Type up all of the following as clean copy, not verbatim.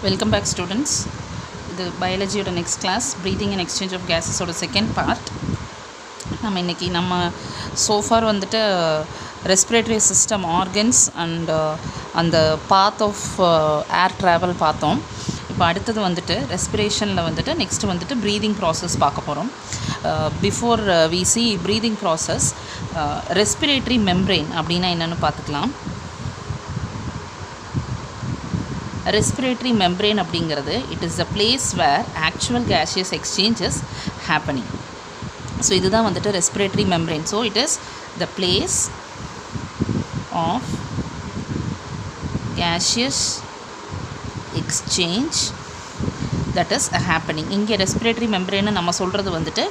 Welcome back students. The biology oda next class breathing and exchange of gases oda second part. நம்ம இன்னைக்கு so far வந்துட்டு respiratory system organs and அந்த path of air travel பார்த்தோம். இப்போ அடுத்தது வந்துட்டு ரெஸ்பிரேஷனில் வந்துட்டு நெக்ஸ்ட் வந்துட்டு ப்ரீதிங் ப்ராசஸ் பார்க்க போகிறோம். Before we see breathing process, respiratory membrane அப்படின்னா என்னென்னு பார்த்துக்கலாம். Respiratory membrane அப்படிங்கிறது it is the place where actual gaseous exchange is happening. So இதுதான் வந்துட்டு respiratory membrane. So it is the place of gaseous exchange that is happening. இங்கே respiratory membrane நம்ம சொல்கிறது வந்துட்டு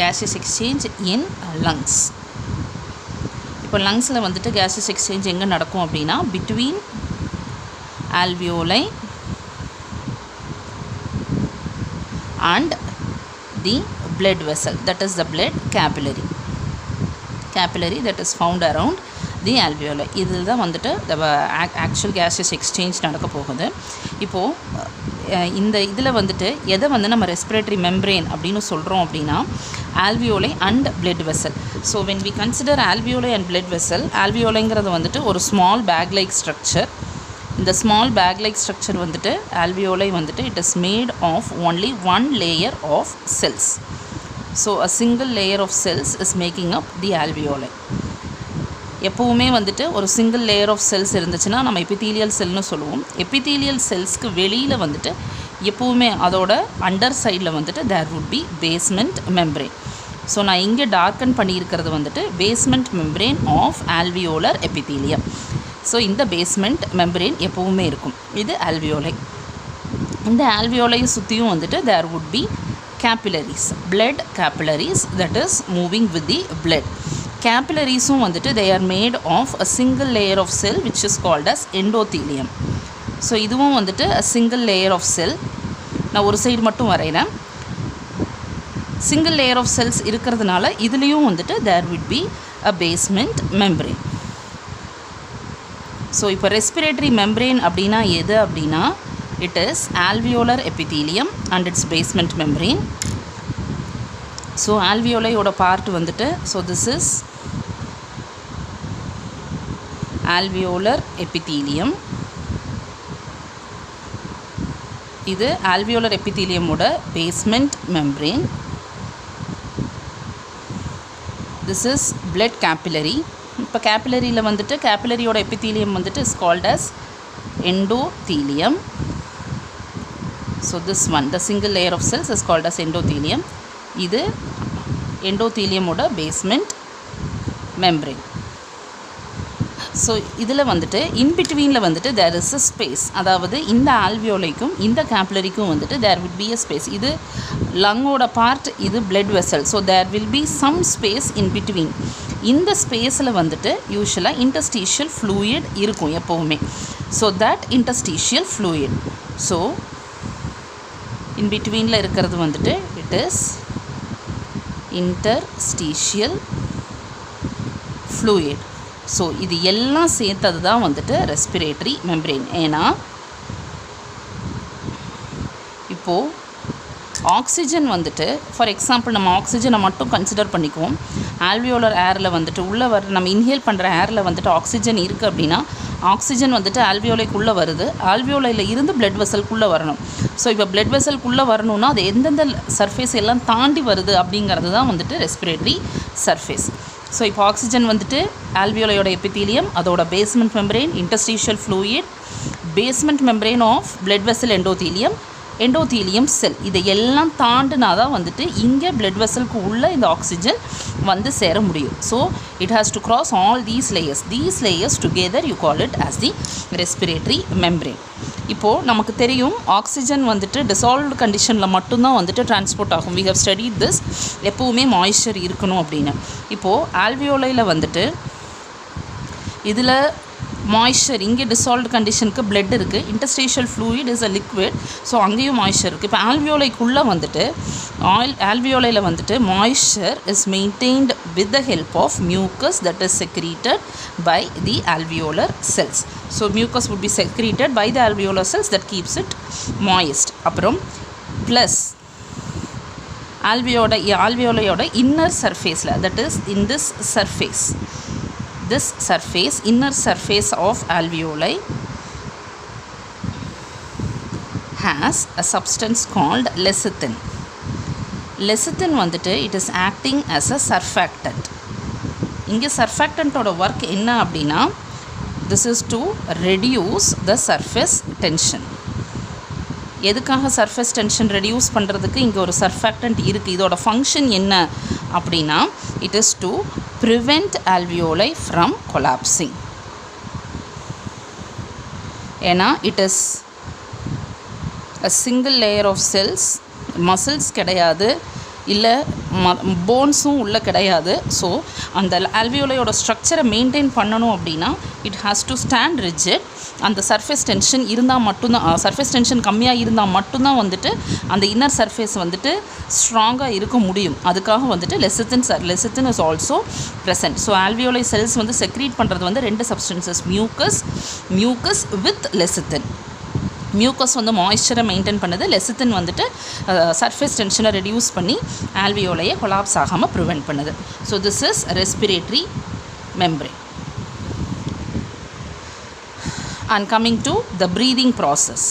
gaseous exchange in lungs. இப்போ லங்ஸில் வந்துட்டு gaseous exchange எங்கே நடக்கும் அப்படின்னா between alveoli and the blood vessel, that is the blood capillary that is found around the alveoli. இதில் தான் வந்துட்டு actual gaseous exchange நடக்க போகுது. இப்போது இந்த இதில் வந்துட்டு எதை வந்து நம்ம respiratory membrane அப்படின்னு சொல்கிறோம் அப்படின்னா alveoli and blood vessel. So when we consider alveoli and blood vessel, alveoliங்கிறது வந்துட்டு ஒரு small bag like structure. இந்த small bag like structure வந்துட்டு alveoli வந்துட்டு it is made of only one layer of cells. So a single layer of cells is making up the alveoli. எப்பவுமே வந்துட்டு ஒரு single layer of cells இருந்துச்சுன்னா நம்ம epithelial cellனு சொல்லுவோம். epithelial cellsக்கு வெளியில் வந்துட்டு எப்பவுமே அதோட அண்டர் சைடில் வந்துட்டு there would be basement membrane. So நான் இங்கே டார்க்கன் பண்ணியிருக்கிறது வந்துட்டு basement membrane of alveolar epithelium. So இந்த பேஸ்மெண்ட் மெம்பரேன் எப்போவுமே இருக்கும். இது alveoli. இந்த alveoli சுற்றியும் வந்துட்டு there would be capillaries, blood capillaries that is moving with the blood. Capillariesum வந்துட்டு they are made of a single layer of cell which is called as endothelium. So இதுவும் வந்துட்டு a single layer of cell. நான் ஒரு side மட்டும் வரைகிறேன். single layer of cells இருக்கிறதுனால இதுலேயும் வந்துட்டு there would be a basement membrane. So இப்போ ரெஸ்பிரேட்டரி மெம்ப்ரெயின் அப்படின்னா எது அப்படின்னா it is alveolar epithelium and its basement membrane. So alveoli-யோட பார்ட் வந்துட்டு so this is alveolar epithelium. இது alveolar epithelium-ஓட basement membrane. This is blood capillary. இப்போ கேபிலரியில் வந்துட்டு கேபிலரியோட எபித்தீலியம் வந்துட்டு is called as endothelium. So this one the single layer of cells is called as endothelium. இது எண்டோதீலியமோட பேஸ்மெண்ட் மெம்ப்ரெயின். ஸோ இதில் வந்துட்டு இன்பிட்வீனில் வந்துட்டு தேர் இஸ் அ ஸ்பேஸ், அதாவது இந்த ஆல்வியோலைக்கும் இந்த கேப்லரிக்கும் வந்துட்டு there will be a space. இது லங்கோட பார்ட், இது blood vessel. So there will be some space in between. இந்த ஸ்பேஸில் வந்துட்டு யூஸ்வலாக இன்டர்ஸ்டீஷியல் ஃப்ளூயிட் இருக்கும் எப்போவுமே. So that interstitial fluid, so in பிட்வீனில் இருக்கிறது வந்துட்டு it is interstitial fluid. So இது எல்லாம் சேர்த்தது தான் வந்துட்டு ரெஸ்பிரேட்டரி மெம்ப்ரெயின். ஏன்னா இப்போது ஆக்சிஜன் வந்துட்டு ஃபார் எக்ஸாம்பிள் நம்ம ஆக்சிஜனை மட்டும் கன்சிடர் பண்ணிக்குவோம். ஆல்வியோலர் ஏரில் வந்துட்டு உள்ளே நம்ம இன்ஹேல் பண்ணுற ஏரில் வந்துட்டு ஆக்சிஜன் இருக்குது அப்படின்னா ஆக்சிஜன் வந்துட்டு ஆல்வியோலைக்குள்ளே வருது. ஆல்வியோலையில் இருந்து பிளட் வெசலுக்குள்ளே வரணும். ஸோ இப்போ பிளட் வெசலுக்குள்ளே வரணும்னா அது எந்தெந்த சர்ஃபேஸ் எல்லாம் தாண்டி வருது அப்படிங்கிறது தான் வந்துட்டு ரெஸ்பிரேட்டரி சர்ஃபேஸ். ஸோ இப்போ ஆக்சிஜன் வந்துட்டு ஆல்வியோலையோட எபித்தீலியம், அதோட basement membrane, interstitial fluid, basement membrane of blood vessel endothelium, endothelium cell, இதை எல்லாம் தாண்டினா தான் வந்துட்டு இங்கே பிளட் வெசலுக்கு உள்ளே இந்த ஆக்சிஜன் வந்து சேர முடியும். So it has to cross all these layers together you call it as the respiratory membrane. இப்போது நமக்கு தெரியும் ஆக்சிஜன் வந்துட்டு டிசால்வ்டு கண்டிஷனில் மட்டும்தான் வந்துட்டு டிரான்ஸ்போர்ட் ஆகும். We have studied this. எப்போவுமே மாய்ஸ்சர் இருக்கணும் அப்படின்னு. இப்போது ஆல்வியோலையில் வந்துட்டு இதில் மாய்ஸ்சர் இங்கே டிசால்வ்டு கண்டிஷனுக்கு பிளட் இருக்குது, interstitial fluid is a liquid, so அங்கேயும் மாய்ஸ்சர் இருக்குது. இப்போ ஆல்வியோலைக்குள்ளே வந்துட்டு ஆல்வியோலையில் வந்துட்டு moisture is maintained with the help of mucus that is secreted by the alveolar cells. So mucus would be secreted by the alveolar cells that keeps it moist. அப்புறம் plus alveolar inner surfaceல, that is in this surface, inner surface of alveoli has a substance called lecithin. Lecithin வந்துட்டு it is acting as a surfactant. இங்கே surfactant-ஓட work என்ன அப்படின்னா, this is to reduce the surface tension. எதுக்காக surface tension reduce பண்ணுறதுக்கு இங்கே ஒரு surfactant இருக்குது. இதோட ஃபங்க்ஷன் என்ன அப்படின்னா, it is to prevent alveoli from collapsing. ஏன்னா it is a single layer of cells, muscles கிடையாது, இல்லை போன்ஸும் உள்ளே கிடையாது. ஸோ அந்த alveoli-யோட ஸ்ட்ரக்சரை மெயின்டைன் பண்ணணும் அப்படின்னா it has to stand rigid. அந்த சர்ஃபேஸ் டென்ஷன் இருந்தால் மட்டும்தான், சர்ஃபேஸ் டென்ஷன் கம்மியாக இருந்தால் மட்டும்தான் வந்துட்டு அந்த இன்னர் சர்ஃபேஸ் வந்துட்டு ஸ்ட்ராங்காக இருக்க முடியும். அதுக்காக வந்துட்டு lecithin is also present. So alveoli cells வந்து செக்ரீட் பண்ணுறது வந்து ரெண்டு substances, mucus with lecithin. Mucus வந்து மாய்ஸ்சரை மெயின்டைன் பண்ணுது, லெசித்தின் வந்துட்டு சர்ஃபேஸ் டென்ஷனை ரெடியூஸ் பண்ணி alveoli கொலாப்ஸ் ஆகாமல் ப்ரிவெண்ட் பண்ணுது. So this is respiratory membrane. And coming to the breathing process.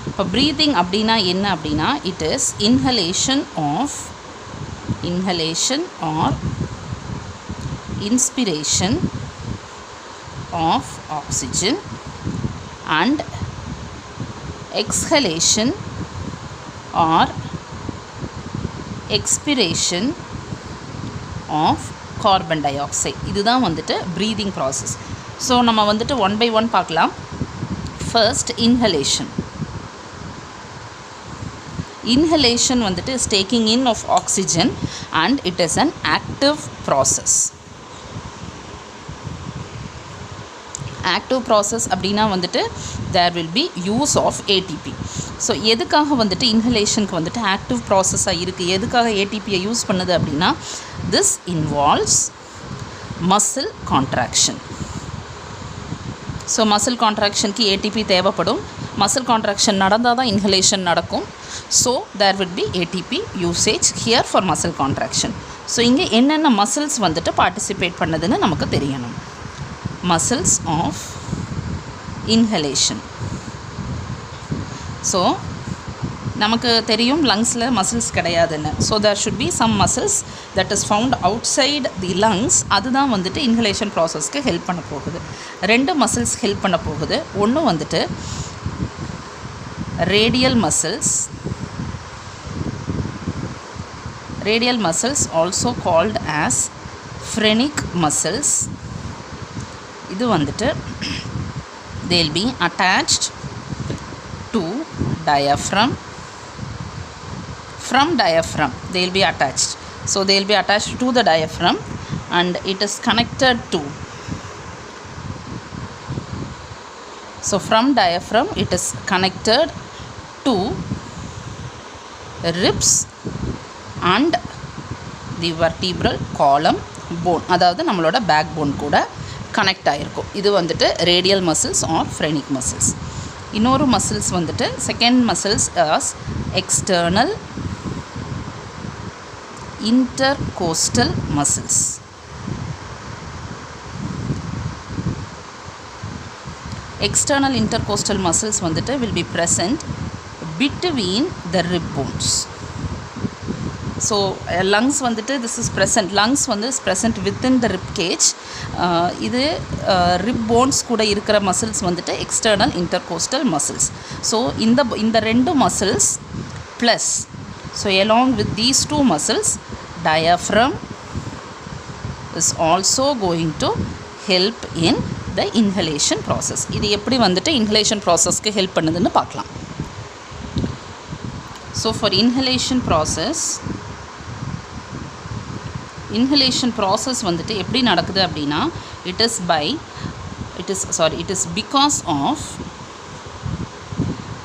இப்போ breathing அப்படின்னா என்ன அப்படின்னா, it is inhalation or inspiration of oxygen and exhalation or expiration of carbon dioxide. இதுதான் வந்துட்டு breathing process. So நம்ம வந்துட்டு one by one பார்க்கலாம். First inhalation வந்துட்டு is taking in of oxygen and it is an active process. Active process அப்படின்னா வந்துட்டு there will be use of ATP. So எதுக்காக வந்துட்டு இன்ஹலேஷனுக்கு வந்துட்டு ஆக்டிவ் ப்ராசஸாக இருக்குது, எதுக்காக ஏடிபியை யூஸ் பண்ணுது அப்படின்னா, this involves muscle contraction. So muscle கான்ட்ராக்ஷனுக்கு ஏடிபி தேவைப்படும். மசில் கான்ட்ராக்ஷன் நடந்தால் தான் இன்ஹலேஷன் நடக்கும். So there will be ATP usage here for muscle contraction. So இங்கே என்னென்ன மசில்ஸ் வந்துட்டு பார்ட்டிசிபேட் பண்ணுதுன்னு நமக்கு தெரியணும். Muscles of inhalation. ஸோ நமக்கு தெரியும் லங்ஸில் மசில்ஸ் கிடையாதுன்னு. So there should be some muscles that is found outside the lungs. அதுதான் வந்துட்டு இன்ஹலேஷன் ப்ராசஸ்க்கு ஹெல்ப் பண்ண போகுது. ரெண்டு மசில்ஸ் ஹெல்ப் பண்ண போகுது. ஒன்று வந்துட்டு radial muscles also called as phrenic muscles. இது வந்துட்டு they will be attached to diaphragm. From diaphragm they will be attached. So they will be attached to the diaphragm and it is connected to. So from diaphragm it is connected to ribs and the vertebral column bone. அதாவது நம்மளோட back phone கூட connect ஆகிருக்கும். இது வந்துட்டு radial muscles R phrenic muscles. இன்னொரு muscles வந்துட்டு second muscles as external intercostal muscles. External intercostal muscles வந்துட்டு will be present between the rib bones. So lungs வந்துட்டு this is present, lungs வந்து is present within the rib cage. இது rib bones கூட இருக்கிற muscles வந்துட்டு external intercostal muscles. So இந்த ரெண்டு muscles plus, so along with these two muscles, diaphragm is also going to help in the inhalation process. இது எப்படி வந்துட்டு inhalation processக்கு help பண்ணுதுன்னு பார்க்கலாம். So for inhalation process inhalation process வந்துட்டு எப்படி நடக்குது அப்படின்னா it is because of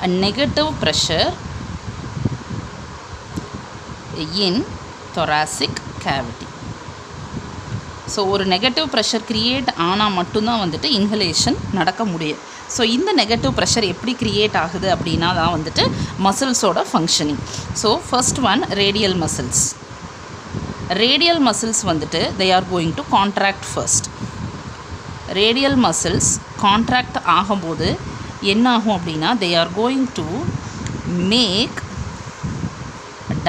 a negative pressure in thoracic cavity. So ஒரு நெகட்டிவ் ப்ரெஷர் க்ரியேட் ஆனால் மட்டும்தான் வந்துட்டு இன்ஹலேஷன் நடக்க முடியும். ஸோ இந்த நெகட்டிவ் ப்ரெஷர் எப்படி க்ரியேட் ஆகுது அப்படின்னா தான் வந்துட்டு மசில்ஸோட functioning. So first one radial muscles. Radial muscles வந்துட்டு they are going to contract first. Radial muscles contract ஆகும்போது என்ன ஆகும் அப்படின்னா they are going to make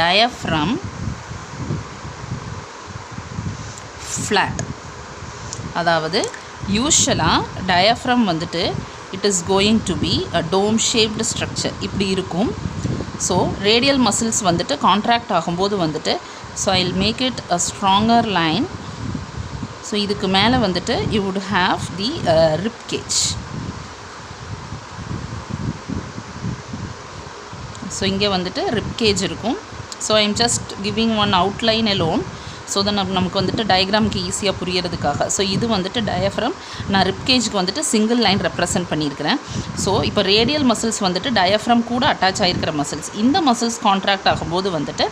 diaphragm flat. அதாவது யூஷுவலாக டயஃப்ரம் வந்துட்டு it is going to be a dome shaped structure இப்படி இருக்கும். ஸோ ரேடியல் மசில்ஸ் வந்துட்டு கான்ட்ராக்ட் ஆகும்போது வந்துட்டு so I will make it a stronger line. So இதுக்கு மேலே வந்துட்டு you would have the rib cage. So இங்கே வந்துட்டு ரிப் கேஜ் இருக்கும். So I am just giving one outline alone. So தான் நமக்கு வந்துட்டு டயக்ராம்க்கு ஈஸியாக புரியறதுக்காக. ஸோ இது வந்துட்டு டயஃப்ரம், நான் ரிப்கேஜுக்கு வந்துட்டு சிங்கிள் லைன் ரெப்ரசென்ட் பண்ணியிருக்கிறேன். ஸோ இப்போ ரேடியல் மசில்ஸ் வந்துட்டு டயஃப்ரம் கூட அட்டாச் ஆகிருக்கிற மசில்ஸ். இந்த மசில்ஸ் கான்ட்ராக்ட் ஆகும்போது வந்துட்டு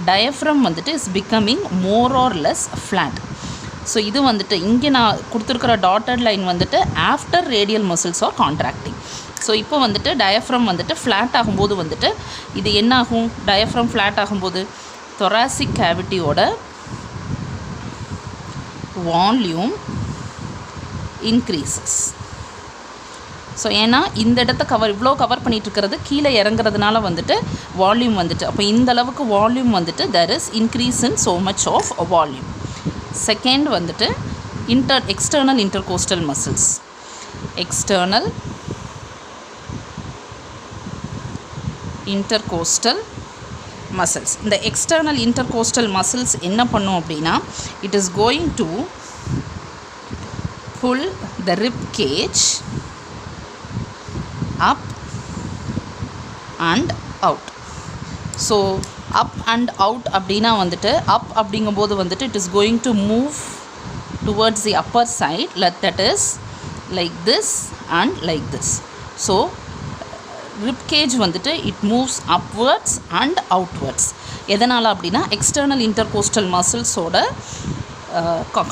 டயஃப்ரம் வந்துட்டு is becoming more or less flat. So இது வந்துட்டு இங்கே நான் கொடுத்துருக்கிற டாட்டட் லைன் வந்துட்டு after radial muscles R contracting. So இப்போ வந்துட்டு டயஃப்ரம் வந்துட்டு ஃப்ளாட் ஆகும்போது வந்துட்டு இது என்ன ஆகும்? டயஃப்ரம் ஃப்ளாட் ஆகும்போது தொராசிக் கேவிட்டியோட வால்யூம் இன்க்ரீசஸ். ஸோ ஏன்னா இந்த இடத்த இவ்வளோ கவர் பண்ணிகிட்ருக்கிறது கீழே இறங்குறதுனால வந்துட்டு வால்யூம் வந்துட்டு அப்போ இந்த அளவுக்கு வால்யூம் வந்துட்டு there is increase in so much of volume. Second வந்துட்டு external intercostal muscles. External intercostal muscles. இந்த எக்ஸ்டர்னல் இன்டர்கோஸ்டல் மசில்ஸ் என்ன பண்ணும் அப்படின்னா it is going to pull the rib cage up and out. So up and out அப்படின்னா வந்துட்டு up அப்படிங்கும்போது வந்துட்டு it is going to move towards the upper side, that is like this and like this. So rib cage வந்துட்டு it moves upwards and outwards. எதனால் அப்படின்னா external intercostal மசில்ஸோட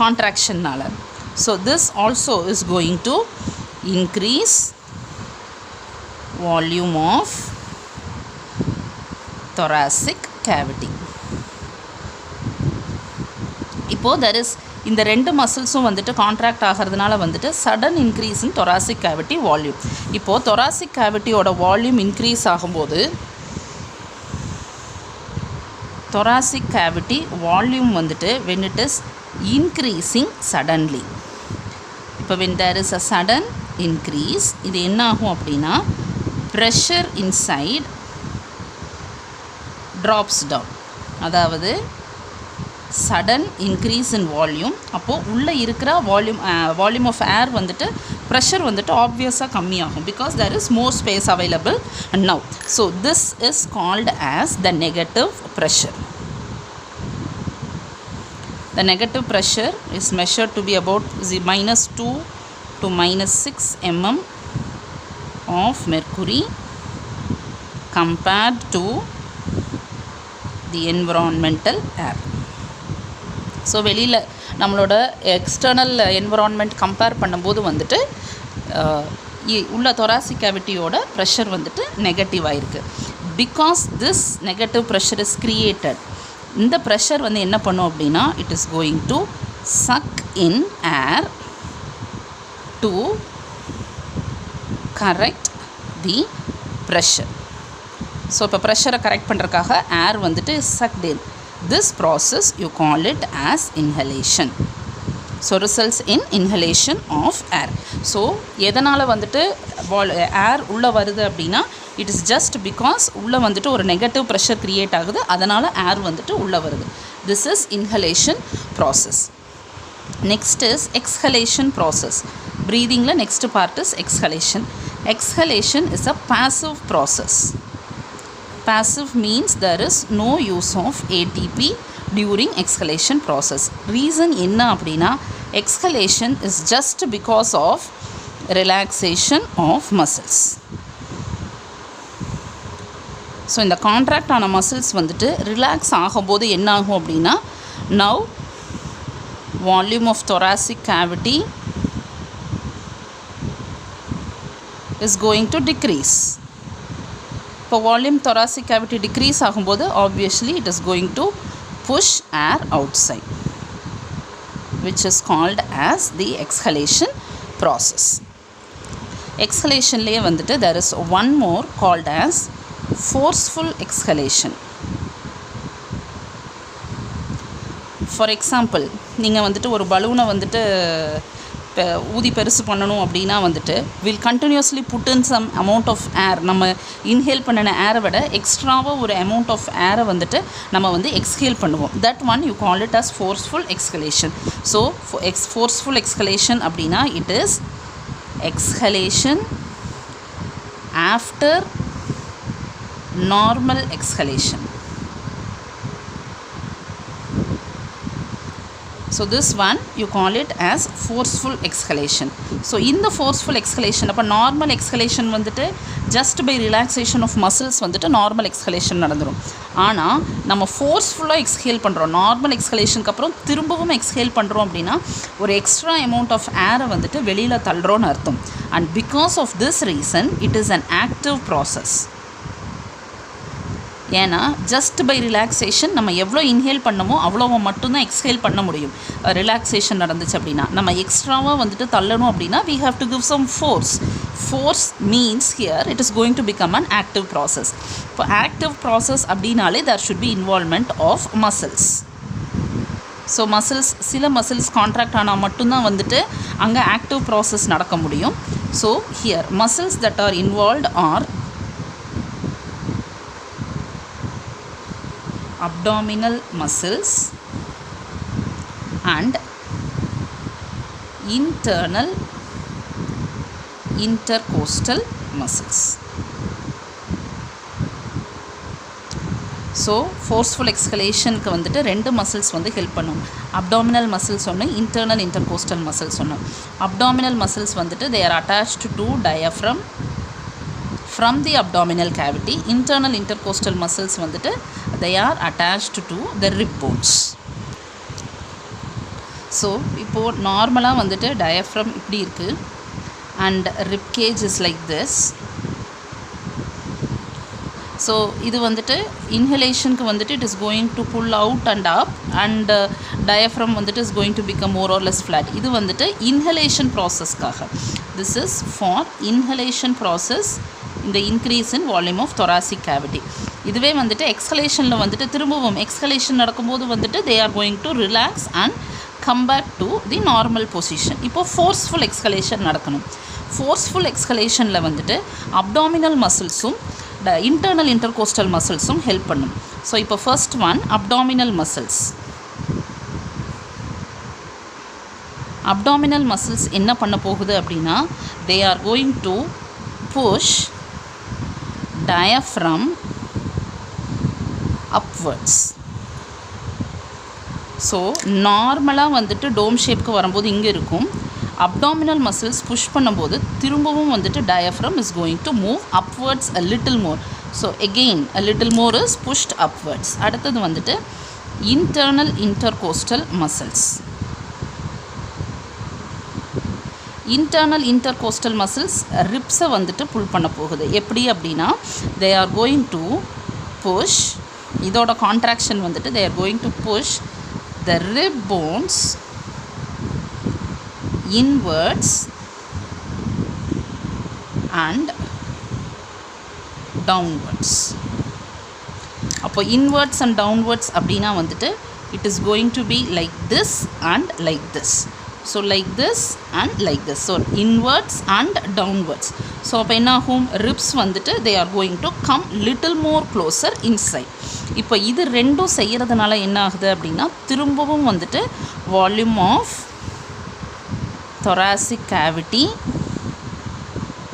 கான்ட்ராக்ஷன்னால். So this also is going to increase volume of thoracic cavity. இப்போது there is இந்த ரெண்டு மசில்ஸும் வந்துட்டு contract ஆகிறதுனால வந்துட்டு sudden increase in thoracic cavity volume. இப்போது தொராசிக் கேவிட்டியோட வால்யூம் இன்க்ரீஸ் ஆகும்போது தொராசிக் கேவிட்டி வால்யூம் வந்துட்டு when it is increasing suddenly. இப்போ when there is a sudden increase இது என்ன ஆகும் அப்படின்னா pressure inside drops down. அதாவது சடன் இன்க்ரீஸ் இன் வால்யூம். அப்போது உள்ளே இருக்கிற வால்யூம் ஆஃப் ஏர் வந்துட்டு ப்ரெஷர் வந்துட்டு ஆப்வியஸாக கம்மியாகும் because there is more space available now. So this is called as the negative pressure. The negative pressure is measured to be about -2 to -6 mm of mercury compared to the environmental air. So வெளியில் நம்மளோட external environment compare பண்ணும்போது வந்துட்டு உள்ள thoracic கேவிட்டியோட pressure வந்துட்டு நெகட்டிவாக இருக்குது. Because this negative pressure is created. இந்த pressure வந்து என்ன பண்ணும் அப்படின்னா it is going to suck in air to correct the pressure. So இப்போ ப்ரெஷரை கரெக்ட் பண்ணுறதுக்காக ஏர் வந்துட்டு sucked in. This process you call it as inhalation. So results in inhalation of air. So எதனால் வந்துட்டு ஏர் உள்ளே வருது அப்படின்னா இட் இஸ் ஜஸ்ட் பிகாஸ் உள்ளே வந்துட்டு ஒரு நெகட்டிவ் ப்ரெஷர் க்ரியேட் ஆகுது, அதனால் ஏர் வந்துட்டு உள்ளே வருது. This is inhalation process. Next is exhalation process. Breathingல next part is exhalation. Exhalation is a passive process. Passive means there is no use of ATP during exhalation process. Reason enna appadina, exhalation is just because of relaxation of muscles. So இந்த contract ஆன muscles வந்துட்டு relax ஆகும்போது என்ன ஆகும் அப்படின்னா, now volume of thoracic cavity is going to decrease. இப்போ volume thoracic cavity decrease ஆகும்போது obviously it is going to push air outside, which is called as the exhalation process. Exhalationலேயே வந்துட்டு there is one more called as forceful exhalation. For example, நீங்கள் வந்துட்டு ஒரு பலூனை வந்துட்டு ஊதி பெருசு பண்ணணும் அப்படின்னா வந்துட்டு will continuously put in some amount of air. நம்ம இன்ஹேல் பண்ணின ஏரை விட எக்ஸ்ட்ராவாக ஒரு அமௌண்ட் ஆஃப் ஏரை வந்துட்டு நம்ம வந்து எக்ஸ்ஹேல் பண்ணுவோம். That one you call it as forceful exhalation. So forceful exhalation அப்படின்னா it is exhalation after normal exhalation. So this one you call it as forceful exhalation. So in the forceful exhalation அப்போ normal exhalation வந்துட்டு just by relaxation of muscles வந்துட்டு normal exhalation நடந்துடும். ஆனால் நம்ம ஃபோர்ஸ்ஃபுல்லாக exhale பண்ணுறோம், normal எக்ஸ்ஹலேஷனுக்கு அப்புறம் திரும்பவும் exhale பண்ணுறோம் அப்படின்னா ஒரு எக்ஸ்ட்ரா அமௌண்ட் ஆஃப் ஏரை வந்துட்டு வெளியில் தள்ளுறோன்னு அர்த்தம். And because of this reason it is an active process. ஏன்னா ஜஸ்ட் பை ரிலாக்ஸேஷன் நம்ம எவ்வளோ இன்ஹேல் பண்ணமோ அவ்வளோ மட்டும்தான் எக்ஸ்ஹேல் பண்ண முடியும். ரிலாக்ஸேஷன் நடந்துச்சு அப்படின்னா நம்ம எக்ஸ்ட்ராவாக வந்துட்டு தள்ளணும் அப்படின்னா we have to give some force. Force means here it is going to become an active process. இப்போ active process அப்படின்னாலே there should be involvement of muscles. So muscles, சில மசில்ஸ் கான்ட்ராக்ட் ஆனால் மட்டும்தான் வந்துட்டு அங்கே ஆக்டிவ் ப்ராசஸ் நடக்க முடியும். So here muscles that are involved are abdominal muscles and internal intercostal muscles. So forceful எக்ஸ்ஹலேஷனுக்கு வந்துட்டு ரெண்டு மசில்ஸ் வந்து ஹெல்ப் பண்ணும். அப்டாமினல் மசில்ஸ் ஒன்று, இன்டர்னல் இன்டர்கோஸ்டல் மசில்ஸ் ஒன்று. அப்டாமினல் மசில்ஸ் வந்துட்டு they are attached to diaphragm from the abdominal cavity. Internal intercostal muscles வந்துட்டு they are attached to the rib bones. So இப்போது நார்மலாக வந்துட்டு டயஃப்ரம் இப்படி இருக்குது and rib cage is like this. So இது வந்துட்டு இன்ஹலேஷனுக்கு வந்துட்டு it is going to pull out and up and diaphragm வந்துட்டு is going to become more or less flat. இது வந்துட்டு இன்ஹலேஷன் ப்ராசஸ்க்காக. This is for inhalation process இந்த increase in volume of thoracic cavity. இதுவே வந்துட்டு எக்ஸ்ஹலேஷனில் வந்துட்டு திரும்பவும் எக்ஸ்ஹலேஷன் நடக்கும்போது வந்துட்டு they are going to relax and come back to the normal position. இப்போது ஃபோர்ஸ்ஃபுல் எக்ஸ்ஹலேஷன் நடக்கணும். ஃபோர்ஸ்ஃபுல் எக்ஸ்ஹலேஷனில் வந்துட்டு அப்டாமினல் மசில்ஸும் இன்டர்னல் இன்டர்கோஸ்டல் மசில்ஸும் ஹெல்ப் பண்ணும். ஸோ இப்போ first one abdominal muscles. Abdominal muscles என்ன பண்ண போகுது அப்படின்னா they are going to push diaphragm upwards. So நார்மலாக வந்துட்டு டோம் ஷேப்க்கு வரும்போது இங்கே இருக்கும். அப்டாமினல் மசில்ஸ் புஷ் பண்ணும்போது திரும்பவும் வந்துட்டு diaphragm is going to move upwards a little more. So again a little more is pushed upwards. அடுத்தது வந்துட்டு internal intercostal muscles. Internal intercostal muscles ரிப்ஸை வந்துட்டு புல் பண்ண போகுது. எப்படி அப்படின்னா they are going to push, இதோட கான்ட்ராக்ஷன் வந்துட்டு they are going to push the rib bones inwards and downwards. அப்போ இன்வர்ட்ஸ் அண்ட் டவுன்வர்ட்ஸ் அப்படின்னா வந்துட்டு it is going to be like this and like this. So like this and like this. So inwards and downwards. So அப்போ என்ன ஆகும், ribs வந்துட்டு they are going to come little more closer inside. இப்போ இது ரெண்டும் செய்கிறதுனால என்ன ஆகுது அப்படின்னா திரும்பவும் வந்துட்டு volume of thoracic cavity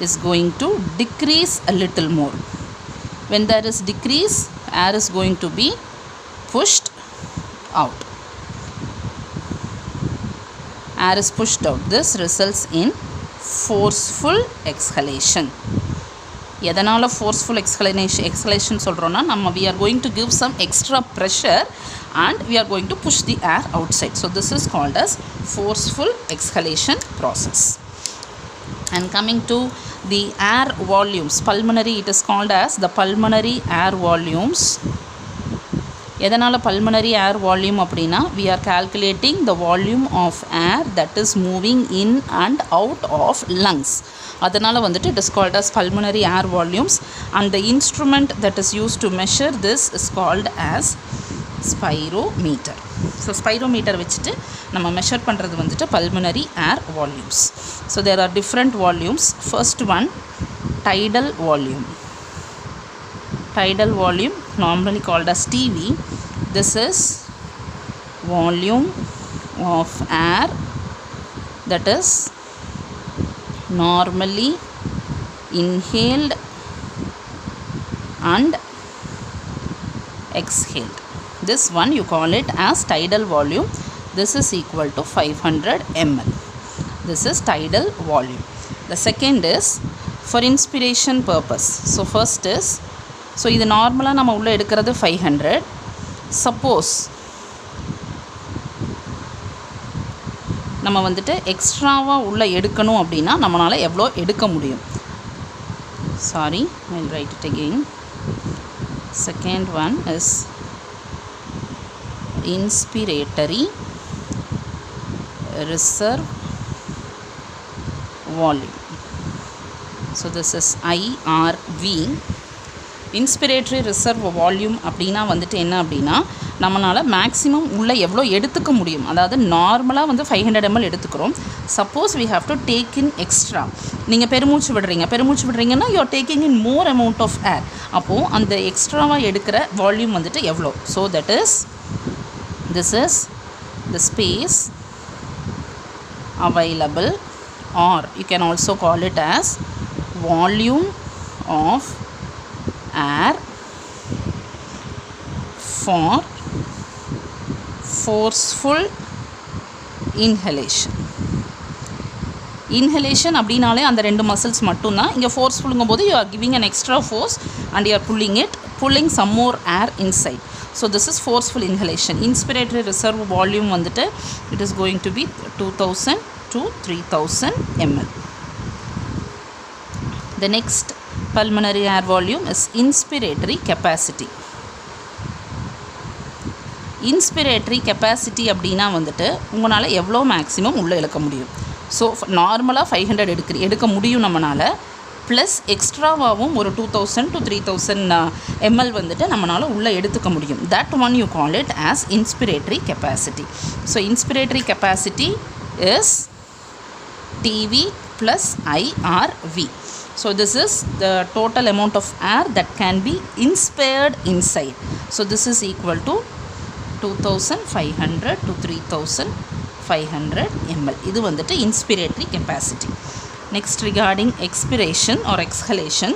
is going to decrease a little more. When there is decrease, air is going to be pushed out. Air is pushed out. This results in forceful exhalation. எதனால forceful exhalation சொல்கிறோன்னா we are going to give some extra pressure and we are going to push the air outside. So this is called as forceful exhalation process. And coming to the air volumes, pulmonary, it is called as the pulmonary air volumes. எதனால pulmonary air volume அப்படின்னா we are calculating the volume of air that is moving in and out of lungs. அதனால வந்துட்டு it is called as pulmonary air volumes, and the instrument that is used to measure this is called as spirometer. So spirometer வச்சுட்டு நம்ம measure பண்ணுறது வந்துட்டு pulmonary air volumes. So there are different volumes. First one, tidal volume. Tidal volume, normally called as TV. This is volume of air that is normally inhaled and exhaled. This one you call it as tidal volume. This is equal to 500 ml. This is tidal volume. The second is for inspiration purpose. So first is, so இது நார்மலாக நம்ம உள்ளே எடுக்கிறது 500. Suppose நம்ம வந்துட்டு எக்ஸ்ட்ராவாக உள்ளே எடுக்கணும் அப்படின்னா நம்மளால் எவ்வளோ எடுக்க முடியும்? Sorry, I will write it again. Second one is inspiratory reserve volume. So this is IRV. Inspiratory reserve volume அப்படின்னா வந்துட்டு என்ன அப்படின்னா நம்மளால் மேக்ஸிமம் உள்ளே எவ்வளோ எடுத்துக்க முடியும். அதாவது நார்மலாக வந்து 500 ml எடுத்துக்கிறோம். Suppose we have to take in extra. நீங்கள் பெருமூச்சு விடுறீங்கன்னா you are taking in more amount of air. அப்போது அந்த எக்ஸ்ட்ராவாக எடுக்கிற வால்யூம் வந்துட்டு எவ்வளோ? So that is, this is the space available, or you can also call it as volume of air for forceful inhalation. Inhalation அப்படினாலே அந்த ரெண்டு muscles மட்டும்தான். இங்கே ஃபோர்ஸ்ஃபுல்ங்கும் போது you are giving an extra force and you are pulling some more air inside. So this is forceful inhalation. Inspiratory reserve volume வந்துட்டு it is going to be 2000 to 3000 ml. The next pulmonary air volume is inspiratory capacity. Inspiratory capacity அப்படின்னா வந்துட்டு உங்களால் எவ்வளோ maximum உள்ளே இழுக்க முடியும். So நார்மலாக 500 எடுக்க முடியும் நம்மளால், ப்ளஸ் எக்ஸ்ட்ராவாகவும் ஒரு 2000 to 3000 ml வந்துட்டு நம்மளால் உள்ளே எடுத்துக்க முடியும். That one you call it as inspiratory capacity. So inspiratory capacity is TV plus IRV. So this is the total amount of air that can be inspired inside. So this is equal to 2500 to 3500 ml. இது வந்துட்டு inspiratory capacity. Next, regarding expiration or exhalation,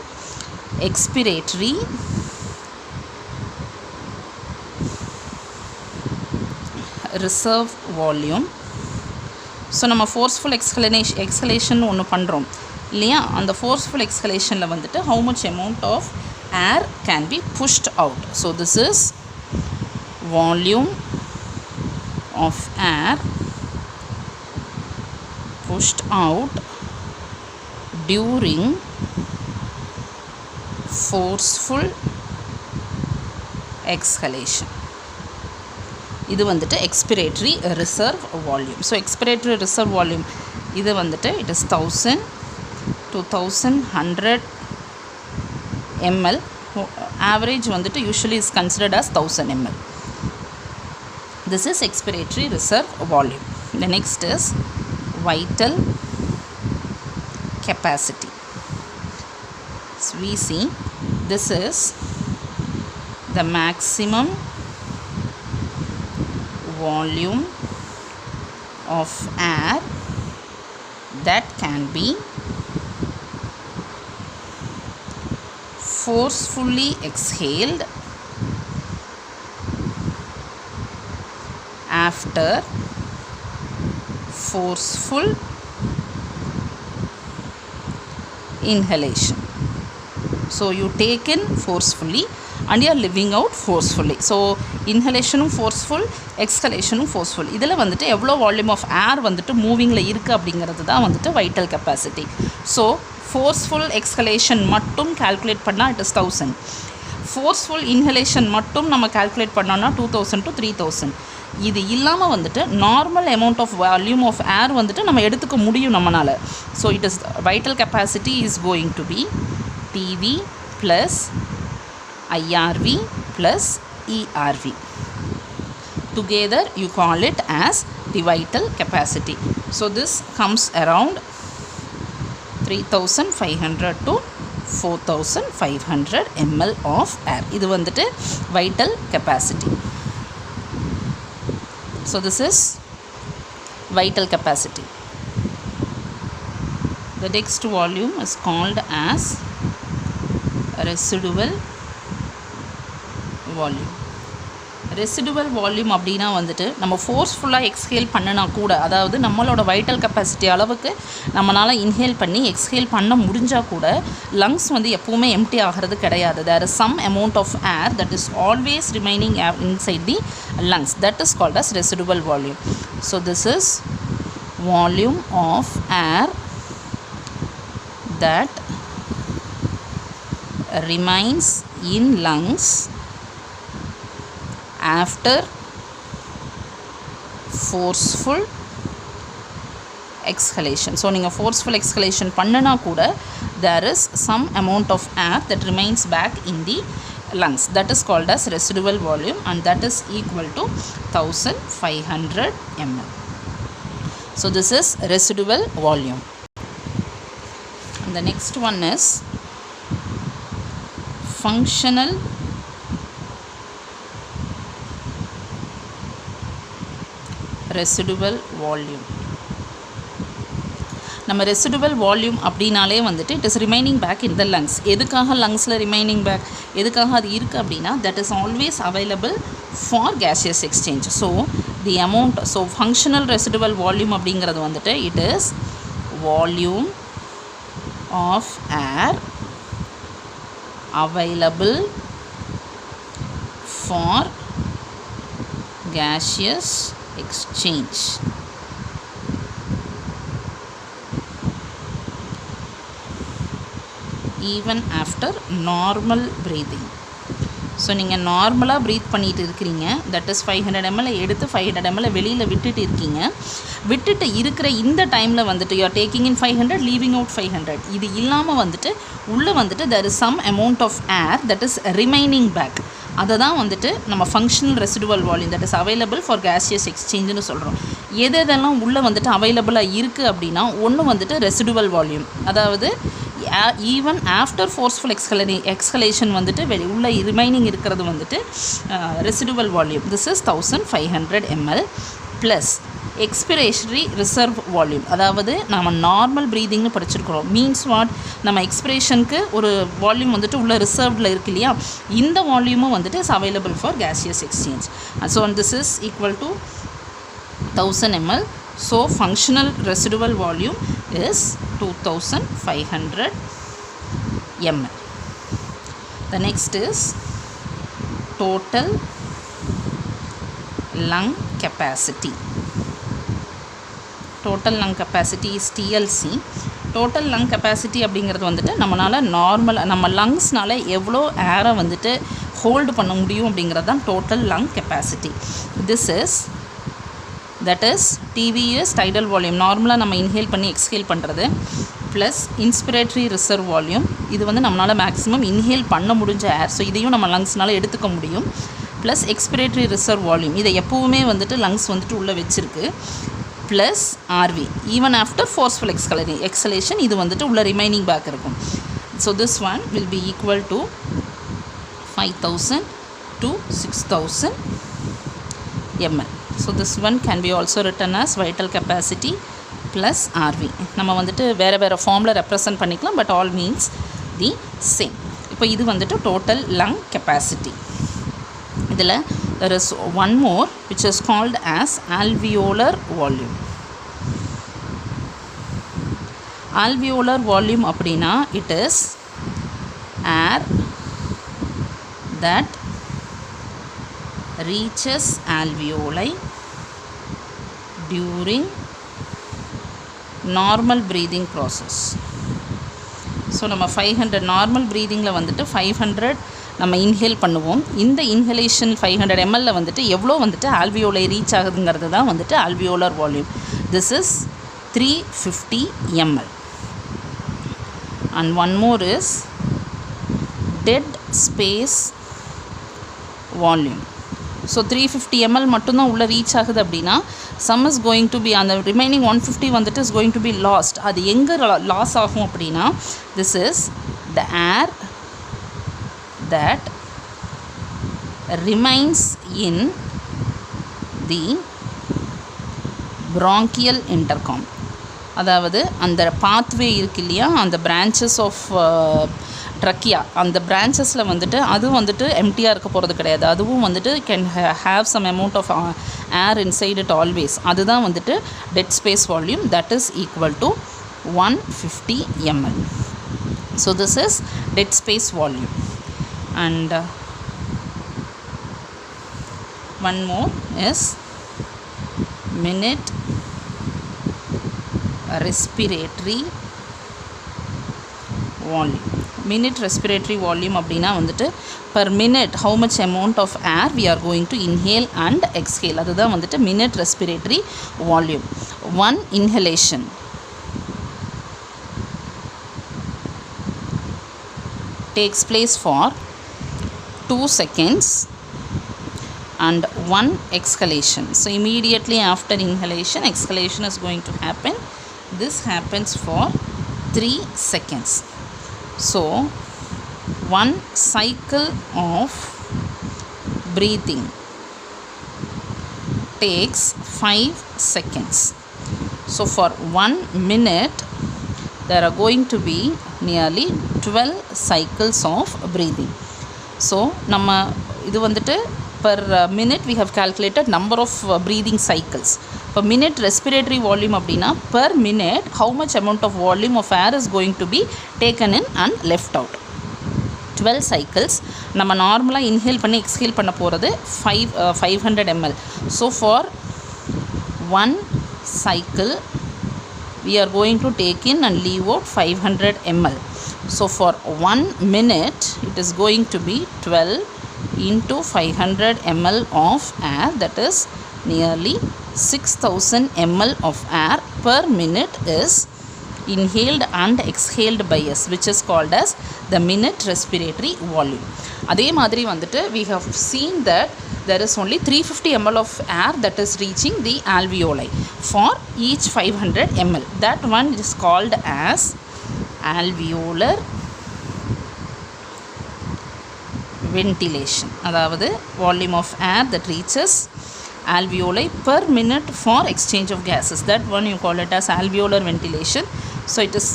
expiratory reserve volume. So நம்ம forceful exhalation ஒன்று பண்ணுறோம் இல்லையா? அந்த forceful எக்ஸலேஷனில் வந்துட்டு how much amount of air can be pushed out. So this is volume of air pushed out during forceful exhalation. இது வந்துட்டு expiratory reserve volume. So expiratory reserve volume இது வந்துட்டு it is 1000 to 1100 ml. Average வந்துட்டு usually is considered as 1000 ml. This is expiratory reserve volume. The next is vital capacity. So we see this is the maximum volume of air that can be forcefully exhaled after forceful inhalation. So you take in forcefully and you are living out forcefully. So inhalation forceful, exhalation forceful. இதில் வந்துட்டு எவ்வளோ volume of air வந்துட்டு மூவிங்கில் இருக்குது அப்படிங்கிறது தான் வந்துட்டு vital capacity. So forceful exhalation மட்டும் calculate பண்ணால் it is 1000. forceful inhalation மட்டும் நம்ம கால்குலேட் பண்ணோன்னா 2000 to 3000. இது இல்லாமல் வந்துட்டு normal amount of volume of air வந்துட்டு நம்ம எடுத்துக்க முடியும் நம்மளால். So it is vital capacity is going to be PV plus IRV plus ERV. Together you call it as the vital capacity. So this comes around 3500 to 4500 ml of air. இது வந்துட்டு vital capacity. So this is vital capacity. The next volume is called as residual volume. Residual volume அப்படின்னா வந்துட்டு நம்ம ஃபோர்ஸ்ஃபுல்லாக exhale பண்ணினா கூட, அதாவது நம்மளோட vital capacity அளவுக்கு நம்மளால் இன்ஹேல் பண்ணி எக்ஸ்ஹேல் பண்ண முடிஞ்சால் கூட லங்ஸ் வந்து எப்போவுமே எம்டி ஆகிறது கிடையாது. There is some amount of air that is always remaining inside the lungs. That is called as residual volume. So this is volume of air that remains in lungs after forceful exhalation. So நீங்கள் forceful exhalation பண்ணனா கூட there is some amount of air that remains back in the lungs. That is called as residual volume and that is equal to 1500 ml. So this is residual volume. And the next one is functional residual volume. நம்ம residual volume அப்படின்னாலே வந்துட்டு it is remaining back in the lungs. எதுக்காக லங்ஸில் remaining back, எதுக்காக அது இருக்குது அப்படின்னா that is always available for gaseous exchange. So the amount, so functional residual volume அப்படிங்கிறது வந்துட்டு it is volume of air available for gaseous exchange. Even after normal breathing. So நீங்கள் நார்மலாக ப்ரீத் பண்ணிகிட்டு இருக்கிறீங்க, தட் இஸ் 500 ml எடுத்து 500 ml வெளியில் விட்டுட்டு இருக்கீங்க. விட்டுட்டு இருக்கிற இந்த டைமில் வந்துட்டு you are taking in 500 leaving out 500. இது இல்லாமல் வந்துட்டு உள்ளே வந்துட்டு there is some amount of air that is remaining back. அதை தான் வந்துட்டு நம்ம functional residual volume that is available for gaseous exchangeன்னு சொல்கிறோம். எதெல்லாம் உள்ளே வந்துட்டு அவைலபிளாக இருக்குது அப்படின்னா ஒன்று வந்துட்டு ரெசிடுவல் வால்யூம், அதாவது ஈவன் ஆஃப்டர் ஃபோர்ஸ்ஃபுல் எக்ஸ்ஹலேஷன் வந்துட்டு உள்ள ரிமைனிங் இருக்கிறது வந்துட்டு residual volume. This is 1500 ml plus expiratory reserve volume. அதாவது நம்ம நார்மல் ப்ரீதிங்னு படிச்சிருக்கிறோம். மீன்ஸ் வாட், நம்ம எக்ஸ்பிரேஷனுக்கு ஒரு வால்யூம் வந்துட்டு உள்ள ரிசர்வ்டில் இருக்கு இல்லையா, இந்த வால்யூமும் வந்துட்டு is available for gaseous exchange. So this is equal to 1000 ml. So functional residual volume is 2500 ml. The next is total lung capacity. Total lung capacity is TLC. Total lung capacity அப்படிங்கிறது வந்துட்டு நம்மளால் normal நம்ம லங்ஸ்னால எவ்வளோ ஏரை வந்துட்டு hold பண்ண முடியும் அப்படிங்கிறது தான் total lung capacity. This is that is TVS tidal volume, நார்மலாக நம்ம இன்ஹேல் பண்ணி எக்ஸ்ஹேல் பண்ணுறது, ப்ளஸ் இன்ஸ்பிரேட்டரி ரிசர்வ் வால்யூம். இது வந்து நம்மளால் மேக்ஸிமம் இன்ஹேல் பண்ண முடிஞ்ச ஏர், ஸோ இதையும் நம்ம லங்ஸ்னால் எடுத்துக்க முடியும். ப்ளஸ் எக்ஸ்பிரேட்டரி ரிசர்வ் வால்யூம், இதை எப்போவுமே வந்துட்டு லங்ஸ் வந்துட்டு உள்ளே வச்சுருக்கு. Plus RV, even after forceful exhalation இது வந்துட்டு உள்ள ரிமைனிங் பேக் இருக்கும். So this one will be equal to 5000 to 6000 ml. So this one can be also written as vital capacity plus RV. நம்ம வந்துட்டு வேறு வேறு ஃபார்மில் ரெப்ரசன்ட் பண்ணிக்கலாம், but all means the same. இப்போ இது வந்துட்டு டோட்டல் லங் கெப்பாசிட்டி. இதில் there is one more which is called as alveolar volume. Alveolar volume அப்படினா it is air that reaches alveoli during normal breathing process. So நம்ம 500 normal breathingல வந்துட்டு 500 நம்ம inhale பண்ணுவோம். இந்த இன்ஹலேஷன் 500 ml வந்துட்டு எவ்வளோ வந்துட்டு ஆல்வியோலை ரீச் ஆகுதுங்கிறது தான் வந்துட்டு alveolar volume. This is 350 ml. And one more is dead space volume. So 350 ml மட்டும்தான் உள்ள ரீச் ஆகுது அப்படின்னா some is going to be அந்த remaining 150 வந்துட்டு is going to be lost. அது எங்கே லாஸ் ஆகும் அப்படின்னா this is the air that remains in the bronchial intercom. அதாவது அந்த பாத்வே இருக்கு இல்லையா, அந்த branches of trachea, அந்த branchesல வந்துட்டு அது வந்துட்டு எம்டியாக இருக்க போகிறது கிடையாது. அதுவும் வந்துட்டு can have some amount of air inside it always. அதுதான் வந்துட்டு dead space volume, that is equal to 150 ml. So this is dead space volume. And one more is minute respiratory volume. Minute respiratory volume அப்படினா வந்துட்டு per minute how much amount of air we are going to inhale and exhale, அதுதான் வந்துட்டு minute respiratory volume. One inhalation takes place for 2 seconds and one exhalation. So immediately after inhalation, exhalation is going to happen. This happens for 3 seconds. So one cycle of breathing takes 5 seconds. So for 1 minute there are going to be nearly 12 cycles of breathing. So நம்ம இது வந்துட்டு per minute we have calculated number of breathing cycles. Per minute respiratory volume அப்படின்னா per minute how much amount of volume of air is going to be taken in and left out. 12 cycles. நம்ம நார்மலாக inhale பண்ணி exhale பண்ண போகிறது 500 ml. So for one cycle we are going to take in and leave out 500 ml. So for 1 minute it is going to be 12 into 500 ml of air, that is nearly 6000 ml of air per minute is inhaled and exhaled by us, which is called as the minute respiratory volume. அதே மாதிரி வந்துட்டு we have seen that there is only 350 ml of air that is reaching the alveoli for each 500 ml. That one is called as alveolar ventilation. அதாவது volume of air that reaches alveoli per minute for exchange of gases, that one you call it as alveolar ventilation. So it is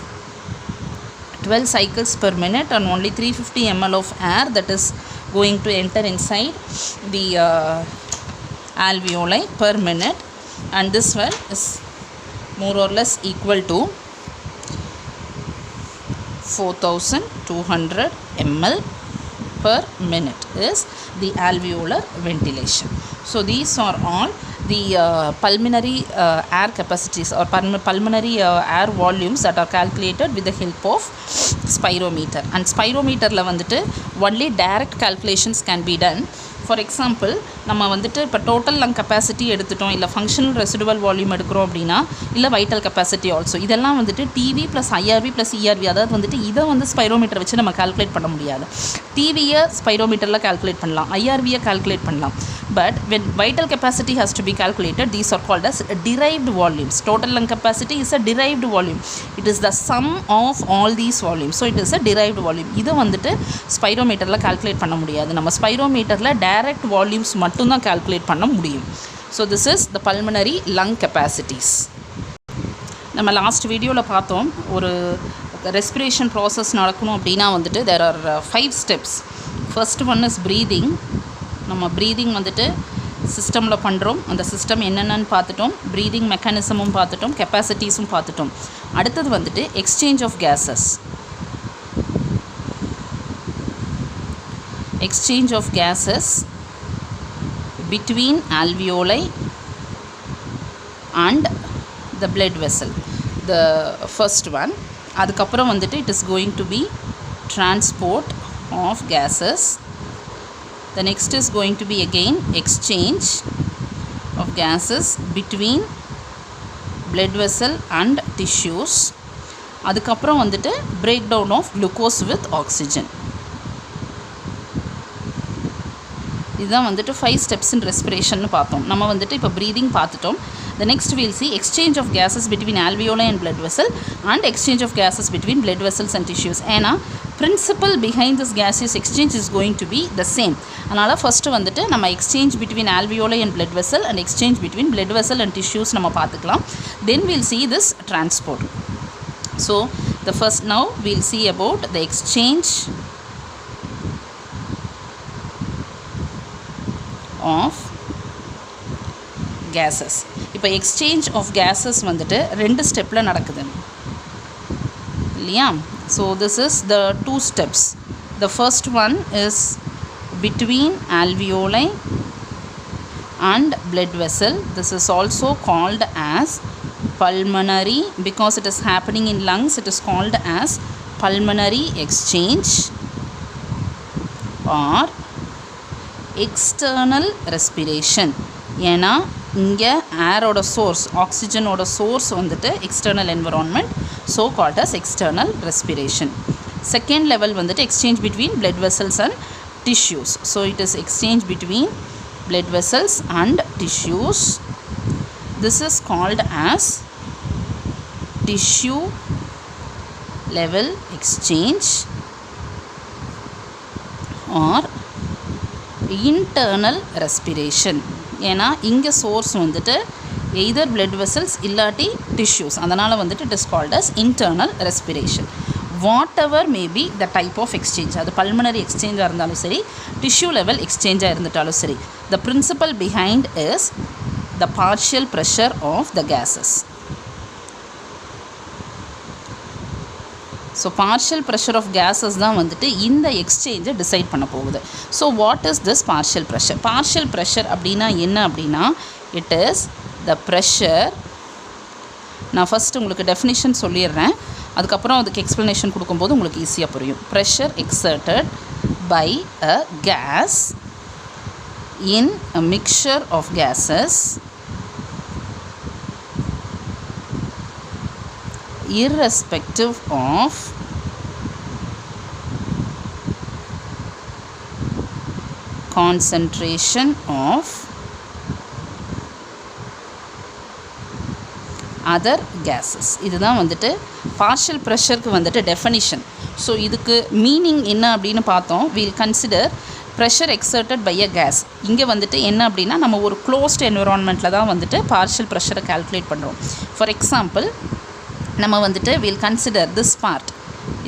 12 cycles per minute and only 350 ml of air that is going to enter inside the alveoli per minute, and this one is more or less equal to 4200 ml per minute is the alveolar ventilation. So these are all the pulmonary air capacities or pulmonary air volumes that are calculated with the help of spirometer. And spirometer la vanditu only direct calculations can be done. For example, நம்ம வந்துட்டு இப்போ total lung capacity எடுத்துட்டோம், இல்லை functional residual volume எடுக்கிறோம் அப்படின்னா, இல்லை vital capacity also, இதெல்லாம் வந்துட்டு TV plus IRV plus ERV, அதாவது வந்துட்டு இதை வந்து ஸ்பைரோமீட்டர் வச்சு நம்ம கால்குலேட் பண்ண முடியாது. டிவியை ஸ்பைரோமீட்டரில் கால்குலேட் பண்ணலாம், ஐஆர்வியை கால்குலேட் பண்ணலாம். But when vital capacity has to be calculated, these are called as derived volumes. Total lung capacity is a derived volume. It is the sum of all these volumes. So it is a derived volume. இதை வந்துட்டு ஸ்பைரோமீட்டரில் calculate பண்ண முடியாது. நம்ம ஸ்பைரோமீட்டரில் direct volumes மட்டும்தான் calculate பண்ண முடியும். So this is the pulmonary lung capacities. நம்ம last வீடியோவில் பார்த்தோம், ஒரு ரெஸ்பிரேஷன் ப்ராசஸ் நடக்கணும் அப்படின்னா வந்துட்டு there are 5 steps. First one is breathing. நம்ம ப்ரீதிங் வந்துட்டு சிஸ்டமில் பண்ணுறோம். அந்த சிஸ்டம் என்னென்னு பார்த்துட்டோம், ப்ரீதிங் மெக்கானிசமும் பார்த்துட்டோம், கெப்பாசிட்டிஸும் பார்த்துட்டோம். அடுத்தது வந்துட்டு exchange of gases. Exchange of gases between alveoli and the blood vessel, the first one. அதுக்கப்புறம் வந்துட்டு it is going to be transport of gases. The next is going to be again exchange of gases between blood vessel and tissues. அதுக்கப்புறம் வந்துட்டு breakdown of glucose with oxygen. இதுதான் வந்துட்டு 5 steps in respiration பார்த்தோம். நம்ம வந்துட்டு இப்போ breathing பார்த்துட்டோம். The next we'll see exchange of gases between alveoli and blood vessel and exchange of gases between blood vessels and tissues. ஏன்னா principle behind this gaseous exchange is going to be the same. அதனால் first வந்துட்டு நம்ம exchange between alveoli and blood vessel and exchange between blood vessel and tissues நம்ம பார்த்துக்கலாம். Then we'll see this transport. So the first, now we'll see about the exchange of gases. இப்போ exchange of gases வந்துட்டு 2 ஸ்டெப்பில் நடக்குது இல்லையா? So this is the 2 steps. The first one is between alveoli and blood vessel. This is also called as pulmonary, because it is happening in lungs. It is called as pulmonary exchange or external respiration. ஏன்னா இங்கே ஏரோட source, ஆக்சிஜனோட source வந்துட்டு external environment, so called as external respiration. Second level வந்துட்டு exchange between blood vessels and tissues. So it is exchange between blood vessels and tissues. This is called as tissue level exchange or internal respiration. ஏன்னா இங்கே சோர்ஸ் வந்துட்டு either blood vessels இல்லாட்டி tissues, அதனால் வந்துட்டு it is called as internal respiration. Whatever maybe the type of exchange, அது pulmonary எக்ஸ்சேஞ்சாக இருந்தாலும் சரி, டிஷ்யூ லெவல் எக்ஸ்சேஞ்சாக இருந்துட்டாலும் சரி, the principal behind is the partial pressure of the gases. So partial pressure of gases தான் வந்துட்டு இந்த எக்ஸ்சேஞ்சை டிசைட் பண்ண போகுது. So what is this partial pressure? Partial pressure அப்படின்னா என்ன அப்படின்னா, இட் இஸ் த ப்ரெஷர். நான் ஃபஸ்ட்டு உங்களுக்கு டெஃபினிஷன் சொல்லிடுறேன், அதுக்கப்புறம் அதுக்கு எக்ஸ்ப்ளனேஷன் கொடுக்கும்போது உங்களுக்கு ஈஸியாக புரியும். Pressure exerted by a gas in a mixture of gases irrespective of concentration of other gases. இதுதான் வந்துட்டு பார்ஷியல் ப்ரெஷருக்கு வந்துட்டு டெஃபினிஷன். ஸோ இதுக்கு மீனிங் என்ன அப்படின்னு பார்த்தோம். We'll consider pressure exerted by a gas. இங்கே வந்துட்டு என்ன அப்படின்னா, நம்ம ஒரு க்ளோஸ்ட் என்விரான்மெண்ட்டில் தான் வந்துட்டு பார்ஷியல் ப்ரெஷரை கால்குலேட் பண்ணுறோம். ஃபார் எக்ஸாம்பிள், நம்ம வந்துட்டு வில் கன்சிடர் திஸ் பார்ட்,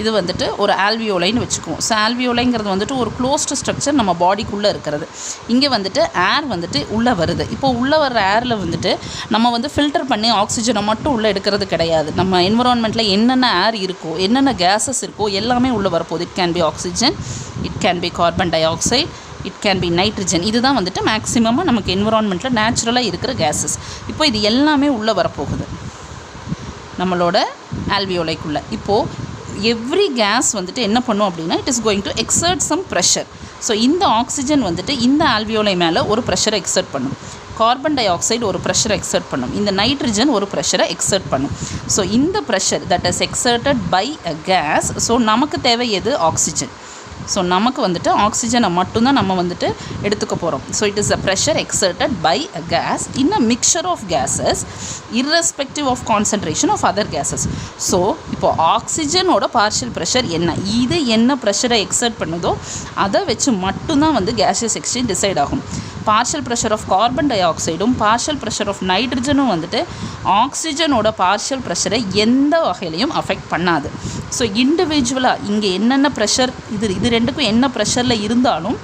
இது வந்துட்டு ஒரு ஆல்வியோலைன்னு வச்சுக்குவோம். ஸோ ஆல்வியோலைங்கிறது வந்துட்டு ஒரு க்ளோஸ்டு ஸ்ட்ரக்சர் நம்ம பாடிக்குள்ளே இருக்கிறது. இங்கே வந்துட்டு ஏர் வந்துட்டு உள்ளே வருது. இப்போ உள்ளே வர்ற ஏரில் வந்துட்டு நம்ம வந்து ஃபில்டர் பண்ணி ஆக்சிஜனை மட்டும் உள்ளே எடுக்கிறது கிடையாது. நம்ம என்விரான்மெண்ட்டில் என்னென்ன ஏர் இருக்கோ, என்னென்ன கேஸஸ் இருக்கோ எல்லாமே உள்ளே வரப்போகுது. It can be oxygen, it can be carbon di oxide, it can be nitrogen. இதுதான் வந்துட்டு மேக்ஸிமமாக நமக்கு என்விரான்மெண்ட்டில் நேச்சுரலாக இருக்கிற கேஸஸ். இப்போ இது எல்லாமே உள்ளே வரப்போகுது நம்மளோட ஆல்வியோலைக்குள்ளே. இப்போது எவ்ரி கேஸ் வந்துட்டு என்ன பண்ணும் அப்படின்னா, it is going to exert some pressure. So இந்த ஆக்சிஜன் வந்துட்டு இந்த ஆல்வியோலை மேலே ஒரு ப்ரெஷரை எக்ஸர்ட் பண்ணும், கார்பன் டை ஆக்சைடு ஒரு ப்ரெஷரை எக்ஸர்ட் பண்ணும், இந்த நைட்ரஜன் ஒரு ப்ரெஷரை எக்ஸர்ட் பண்ணும். ஸோ இந்த pressure that is exerted by a gas. So நமக்கு தேவை எது? ஆக்சிஜன். ஸோ நமக்கு வந்துட்டு ஆக்சிஜனை மட்டும்தான் நம்ம வந்துட்டு எடுத்துக்க போகிறோம். So it is a pressure exerted by a gas in a mixture of gases irrespective of concentration of other gases. So இப்போ ஆக்சிஜனோட பார்ஷியல் ப்ரெஷர் என்ன, இது என்ன ப்ரெஷரை எக்ஸர்ட் பண்ணுதோ அதை வச்சு மட்டும்தான் வந்து கேஷியஸ் எக்ஸ்சேஞ்ச் டிசைட் ஆகும். பார்ஷியல் ப்ரெஷர் ஆஃப் கார்பன் டை ஆக்சைடும் பார்ஷியல் ப்ரெஷர் ஆஃப் நைட்ரஜனும் வந்துட்டு ஆக்சிஜனோட பார்ஷியல் ப்ரெஷரை எந்த வகையிலையும் அஃபெக்ட் பண்ணாது. ஸோ இண்டிவிஜுவலாக இங்கே என்னென்ன ப்ரெஷர், இது ரெண்டுக்கும் என்ன ப்ரெஷரில் இருந்தாலும்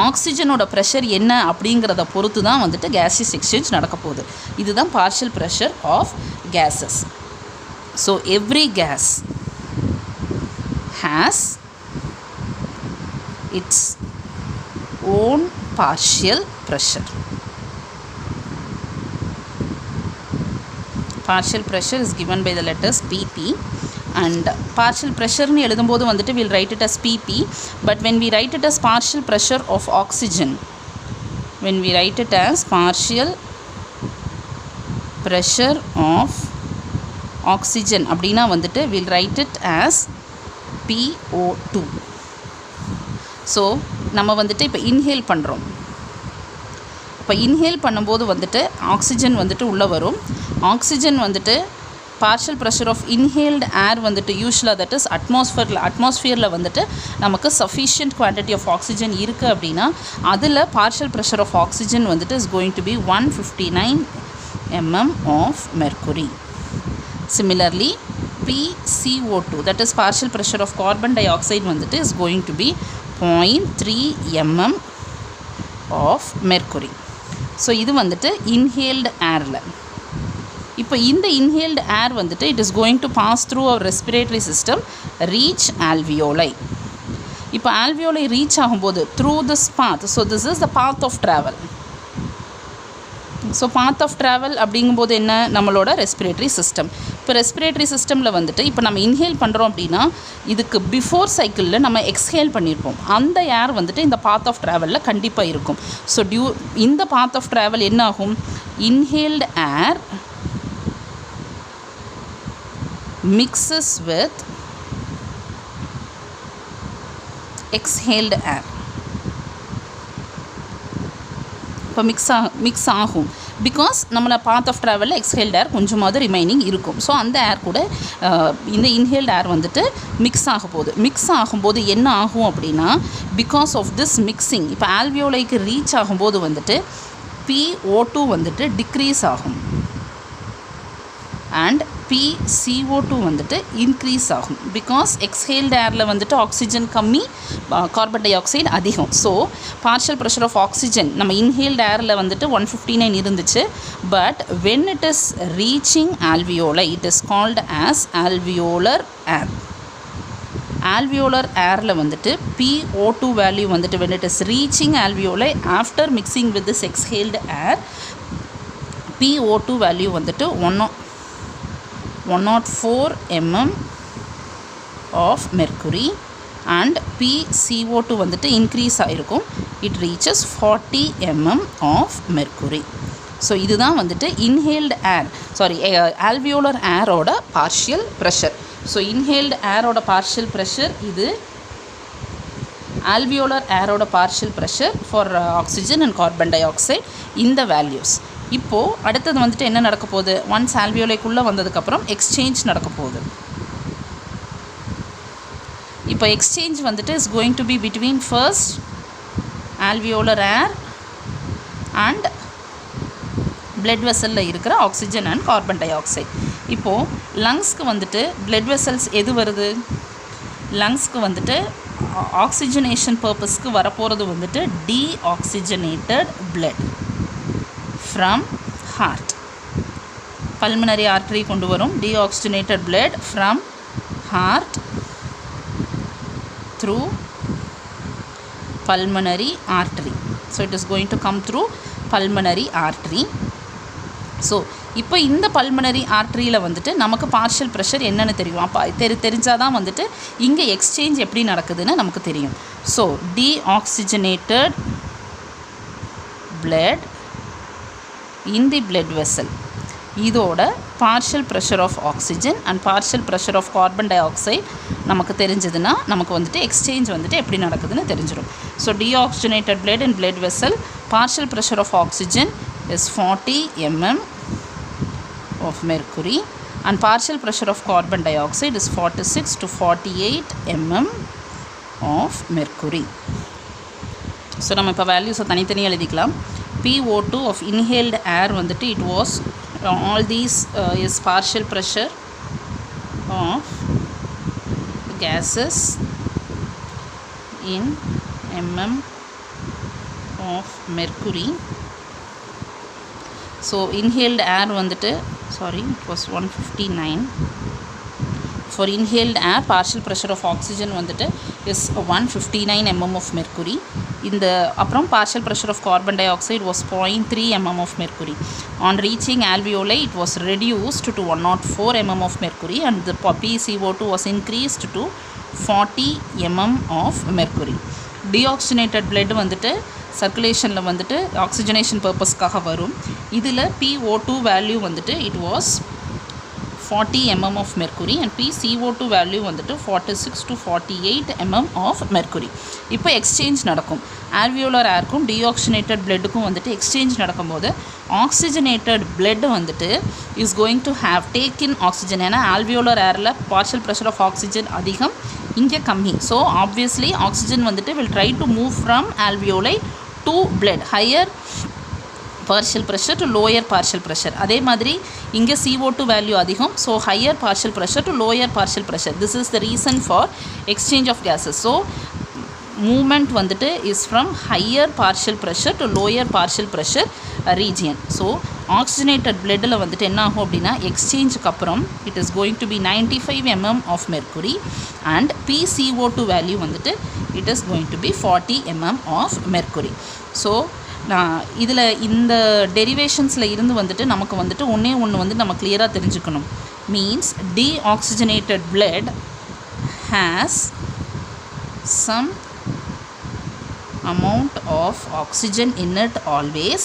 ஆக்சிஜனோட ப்ரெஷர் என்ன அப்படிங்கிறத பொறுத்து தான் வந்துட்டு gaseous exchange நடக்க போகுது. இதுதான் partial pressure of gases. So every gas has its own partial pressure. Partial pressure is given by the letters PP, and partial pressure ni எழுதும்போது வந்துட்டு we'll write it as PP, but when we write it as partial pressure of oxygen, when we write it as partial pressure of oxygen அப்படினா வந்துட்டு we'll write it as PO2. So நம்ம வந்துட்டு இப்போ inhale பண்ணுறோம். இப்போ inhale பண்ணும்போது வந்துட்டு oxygen வந்துட்டு உள்ளே வரும். ஆக்சிஜன் வந்துட்டு partial pressure of inhaled air வந்துட்டு யூஸ்வலாக தட் இஸ் அட்மாஸ்ஃபியரில் வந்துட்டு நமக்கு சஃபிஷியன்ட் குவான்டிட்டி ஆஃப் ஆக்சிஜன் இருக்குது அப்படின்னா அதில் பார்ஷியல் ப்ரெஷர் ஆஃப் ஆக்சிஜன் வந்துட்டு is going to be 159 mm of mercury. Similarly PCO2, that is partial pressure of carbon dioxide வந்துட்டு is going to be 0.3 mm of mercury. So இது வந்துட்டு inhaled ஏரில். இப்போ இந்த இன்ஹேல்டு ஏர் வந்துட்டு it is going to pass through our respiratory system, reach alveoli. இப்போ alveoli reach ஆகும்போது through this path, so this is the path of travel. So path of travel அப்படிங்கும்போது என்ன, நம்மளோட ரெஸ்பிரேட்டரி சிஸ்டம். இப்போ respiratory சிஸ்டமில் வந்துட்டு இப்போ நம்ம இன்ஹேல் பண்ணுறோம் அப்படின்னா இதுக்கு பிஃபோர் சைக்கிளில் நம்ம எக்ஸ்ஹேல் பண்ணியிருப்போம். அந்த ஏர் வந்துட்டு இந்த பாத் ஆஃப் ட்ராவலில் கண்டிப்பாக இருக்கும். ஸோ இந்த பாத் ஆஃப் ட்ராவல் என்ன ஆகும், இன்ஹேல்டு ஏர் மிக்ஸஸ் வித் எக்ஸ்ஹேல்டு ஏர். இப்போ மிக்ஸ் ஆகும் பிகாஸ் நம்மளை பாத் ஆஃப் ட்ராவலில் எக்ஸ்ஹேல்டு ஏர் கொஞ்சமாவது ரிமைனிங் இருக்கும். ஸோ அந்த ஏர் கூட இந்த இன்ஹேல்டு ஏர் வந்துட்டு மிக்ஸ் ஆக போகுது. மிக்ஸ் ஆகும்போது என்ன ஆகும் அப்படின்னா பிகாஸ் ஆஃப் திஸ் மிக்சிங் இப்போ ஆல்வியோலைக்கு ரீச் ஆகும்போது வந்துட்டு PO2 வந்துட்டு டிக்ரீஸ் ஆகும் அண்ட் PCO2 வந்துட்டு இன்க்ரீஸ் ஆகும். பிகாஸ் எக்ஸ்ஹேல்டு ஏரில் வந்துட்டு ஆக்சிஜன் கம்மி, கார்பன் டை ஆக்சைடு அதிகம். So partial pressure of oxygen நம்ம இன்ஹேல்டு ஏரில் வந்துட்டு 159 இருந்துச்சு. But when it is reaching alveoli it is called as alveolar air. Alveolar ஏரில் வந்துட்டு PO2 வேல்யூ வந்துட்டு when it is reaching alveoli after mixing with this exhaled air, PO2 value வந்துட்டு 104 mm of mercury and PCO2 வந்துட்டு increase ஆகிருக்கும். It reaches 40 mm of mercury. So இதுதான் வந்துட்டு inhaled air, alveolar ஏரோட partial pressure. So inhaled ஏரோட partial pressure இது, alveolar ஏரோட partial pressure for oxygen and carbon dioxide இந்த வேல்யூஸ். இப்போது அடுத்தது வந்துட்டு என்ன நடக்க போகுது, ஒன்ஸ் ஆல்வியோலைக்குள்ளே வந்ததுக்கப்புறம் எக்ஸ்சேஞ்ச் நடக்க போகுது. இப்போ எக்ஸ்சேஞ்ச் வந்துட்டு is going to be between first alveolar air and blood வெசலில் இருக்கிற oxygen and carbon dioxide. இப்போது லங்ஸ்க்கு வந்துட்டு பிளட் வெசல்ஸ் எது வருது, லங்ஸ்க்கு வந்துட்டு ஆக்சிஜனேஷன் பர்பஸ்க்கு வரப்போகிறது வந்துட்டு deoxygenated blood from heart. Pulmonary artery கொண்டு வரும் deoxygenated blood from heart through pulmonary artery. So it is going to come through pulmonary artery. So இப்போ இந்த பல்மனரி ஆர்ட்ரியில் வந்துட்டு நமக்கு பார்ஷியல் ப்ரெஷர் என்னென்னு தெரியும். அப்போ தெரிஞ்சால் தான் வந்துட்டு இங்கே எக்ஸ்சேஞ்ச் எப்படி நடக்குதுன்னு நமக்கு தெரியும். So deoxygenated blood in the blood vessel, இதோட partial pressure of oxygen and partial pressure of carbon dioxide நமக்கு தெரிஞ்சதுன்னா நமக்கு வந்துட்டு எக்ஸ்சேஞ்ச் வந்துட்டு எப்படி நடக்குதுன்னு தெரிஞ்சிடும். So deoxygenated blood in blood vessel, partial pressure of oxygen is 40 mm of mercury and partial pressure of carbon dioxide is 46 to 48 mm of mercury. So நம்ம இப்போ வேல்யூஸை தனித்தனியாக எழுதிக்கலாம். PO2 of inhaled air வந்துட்டு it was all these is partial pressure of gases in mm of mercury. So inhaled air வந்துட்டு it was 159. For inhaled air, partial pressure of oxygen வந்துட்டு is 159 mm of mercury. இந்த அப்புறம் partial pressure of carbon dioxide was 0.3 mm of mercury. On reaching alveoli, it was reduced to 104 mm of mercury, and the PCO2 was increased to 40 mm of mercury. Deoxygenated blood வந்துட்டு சர்க்குலேஷனில் வந்துட்டு oxygenation பர்பஸ்க்காக வரும். இதில் PO2 value வந்துட்டு it was 40 mm of mercury and PCO2 value வந்துட்டு 46 to 48 mm of mercury. இப்போ exchange நடக்கும். Alveolar ஏருக்கும் டீஆக்சிஜனேட்டட் பிளட்டுக்கும் வந்துட்டு எக்ஸ்சேஞ்ச் நடக்கும்போது ஆக்சிஜனேட்டட் பிளட் வந்துட்டு is going to have take in oxygen. ஏன்னா ஆல்வியோலர் ஏரில் பார்ஷியல் ப்ரெஷர் ஆஃப் ஆக்சிஜன் அதிகம், இங்கே கம்மி. ஸோ ஆப்வியஸ்லி ஆக்சிஜன் வந்துட்டு will try to move from alveoli to blood, higher partial pressure to lower partial pressure. அதே மாதிரி இங்கே CO2 வேல்யூ அதிகம், so higher partial pressure to lower partial pressure. This is the reason for exchange of gases. So movement வந்துட்டு is from higher partial pressure to lower partial pressure region. So oxygenated bloodல வந்துட்டு என்ன ஆகும் அப்படின்னா எக்ஸ்சேஞ்சுக்கு அப்புறம் it is going to be 95 mm of mercury and PCO2 value வந்துட்டு it is going to be 40 mm of mercury. So இதில் இந்த டெரிவேஷன்ஸில் இருந்து வந்துட்டு நமக்கு வந்துட்டு ஒன்று வந்து நம்ம கிளியராக தெரிஞ்சுக்கணும். Means deoxygenated blood has some amount of oxygen in it always,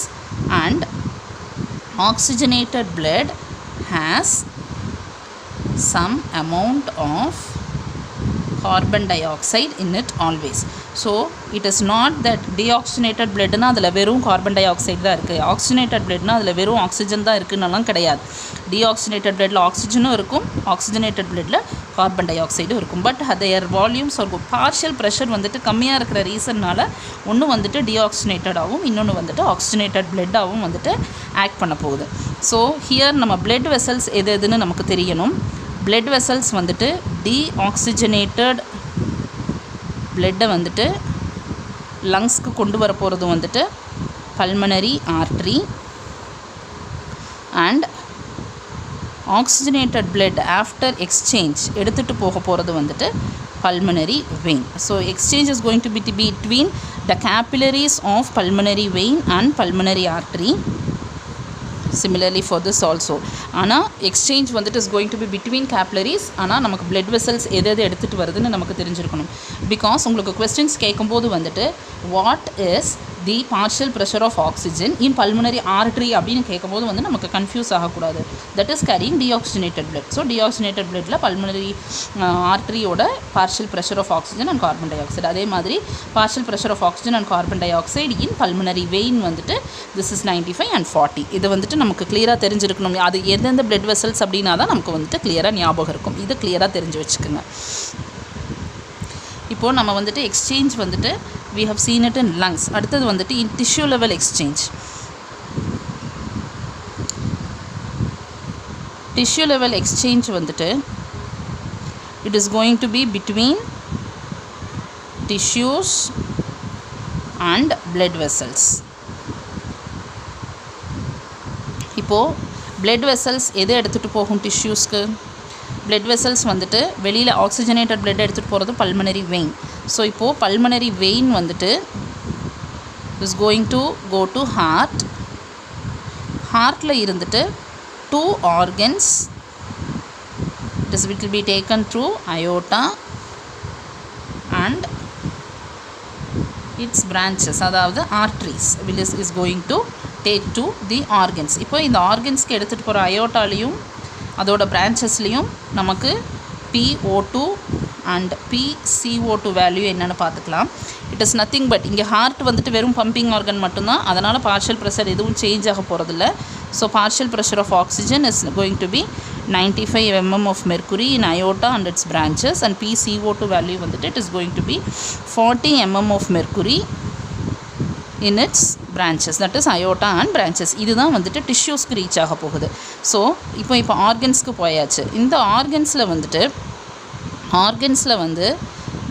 and oxygenated blood has some amount of carbon dioxide in it always. So it is not that deoxygenated bloodனா அதில் வெறும் கார்பன் டை ஆக்சைடு தான் இருக்குது, oxygenated bloodனா அதில் வெறும் oxygen தான் இருக்குன்னெல்லாம் கிடையாது. deoxygenated bloodல ஆக்சிஜனும் இருக்கும், oxygenated bloodல carbon டை ஆக்சைடும் இருக்கும். But their volumes or partial pressure வந்துட்டு கம்மியாக இருக்கிற ரீசன்னால் ஒன்று வந்துட்டு டீஆக்சிஜனேட்டடாகவும் இன்னொன்று வந்துட்டு ஆக்சிஜனேட்டட் bloodஆகவும் வந்துட்டு ஆக்ட் பண்ண போகுது. ஸோ ஹியர் நம்ம blood vessels எதுன்னு நமக்கு தெரியணும். blood vessels வந்துட்டு டீஆக்சிஜனேட்டட் பிளட்டை வந்துட்டு லங்ஸ்க்கு கொண்டு வர போகிறது வந்துட்டு pulmonary artery, and oxygenated blood after exchange எடுத்துகிட்டு போக போகிறது வந்துட்டு pulmonary vein. So exchange is going to be between the capillaries of pulmonary vein and pulmonary artery. Similarly for this also, ஆனால் எக்ஸ்சேஞ்ச் வந்துட்டு is going to be between capillaries. ஆனால் நமக்கு blood vessels எது எடுத்துகிட்டு வருதுன்னு நமக்கு தெரிஞ்சிருக்கணும். பிகாஸ் உங்களுக்கு கொஸ்டின்ஸ் கேட்கும்போது வந்துட்டு what is the partial pressure of oxygen in pulmonary artery அப்படின்னு கேட்கும்போது வந்து நமக்கு கன்ஃபியூஸ் ஆகக்கூடாது. That is carrying deoxygenated blood. So deoxygenated பிளட்டில் பல்மனரி ஆர்ட்ரியோட partial pressure of oxygen and carbon dioxide, அதே மாதிரி partial pressure of oxygen and carbon dioxide in pulmonary vein வந்துட்டு திஸ் இஸ் 95 and 40. இது வந்துட்டு நமக்கு கிளியராக தெரிஞ்சிருக்கணும். அது எந்தெந்த பிளட் வெசல்ஸ் அப்படின்னா தான் நமக்கு வந்துட்டு கிளியராக ஞாபகம் இருக்கும். இது கிளியராக தெரிஞ்சு வச்சுக்கோங்க. இப்போது நம்ம வந்துட்டு எக்ஸ்சேஞ்ச் வந்துட்டு we have seen it in lungs. அடுத்தது வந்துட்டு in tissue level exchange. Tissue level exchange வந்துட்டு it is going to be between tissues and blood vessels. இப்போது blood vessels எது எடுத்துகிட்டு போகும் டிஷ்யூஸ்க்கு? blood vessels வந்துட்டு வெளியில் ஆக்சிஜனேட்டட் blood எடுத்துகிட்டு போகிறது pulmonary vein. ஸோ இப்போது pulmonary vein வந்துட்டு is going to go to heart. ஹார்ட்டில் இருந்துட்டு 2 organs it will be taken through aorta and its branches, அதாவது arteries is going to take to the organs. இப்போ இந்த ஆர்கன்ஸ்க்கு எடுத்துகிட்டு போகிற அயோட்டாலையும் அதோட பிரான்ச்சஸ்லேயும் நமக்கு PO2 அண்ட் PCO2 வேல்யூ என்னென்னு பார்த்துக்கலாம். இட் இஸ் நத்திங் பட் இங்கே ஹார்ட் வந்துட்டு வெறும் பம்பிங் ஆர்கன் மட்டும்தான், அதனால் பார்ஷியல் ப்ரெஷர் எதுவும் சேஞ்ச் ஆக போகிறதில்ல. So partial pressure of oxygen is going to be 95 mm of mercury in aorta and its branches, and PCO2 value வந்துட்டு it is going to be 40 mm of mercury in its branches, that is aorta and branches. இதுதான் வந்துட்டு டிஷ்யூஸ்க்கு reach ஆக போகுது. So இப்போ ஆர்கன்ஸ்க்கு போயாச்சு. இந்த ஆர்கன்ஸில் வந்துட்டு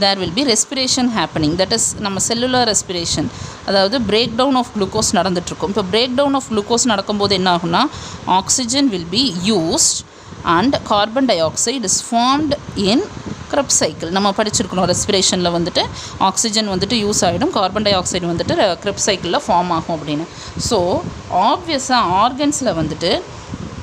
there will be respiration happening, that is நம்ம cellular respiration. அதாவது பிரேக் டவுன் ஆஃப் குளுக்கோஸ் நடந்துகிட்ருக்கும். இப்போ பிரேக் டவுன் ஆஃப் குளுக்கோஸ் நடக்கும்போது என்ன ஆகும்னா oxygen will be used and carbon dioxide is formed in Krebs cycle. நம்ம படிச்சிருக்கணும் ரெஸ்பிரேஷனில் வந்துட்டு ஆக்சிஜன் வந்துட்டு யூஸ் ஆகிடும், கார்பன் டை ஆக்சைடு வந்துட்டு க்ரெப்ஸ் சைக்கிளில் ஃபார்ம் ஆகும் அப்படின்னு. ஸோ ஆப்வியஸாக ஆர்கன்ஸில் வந்துட்டு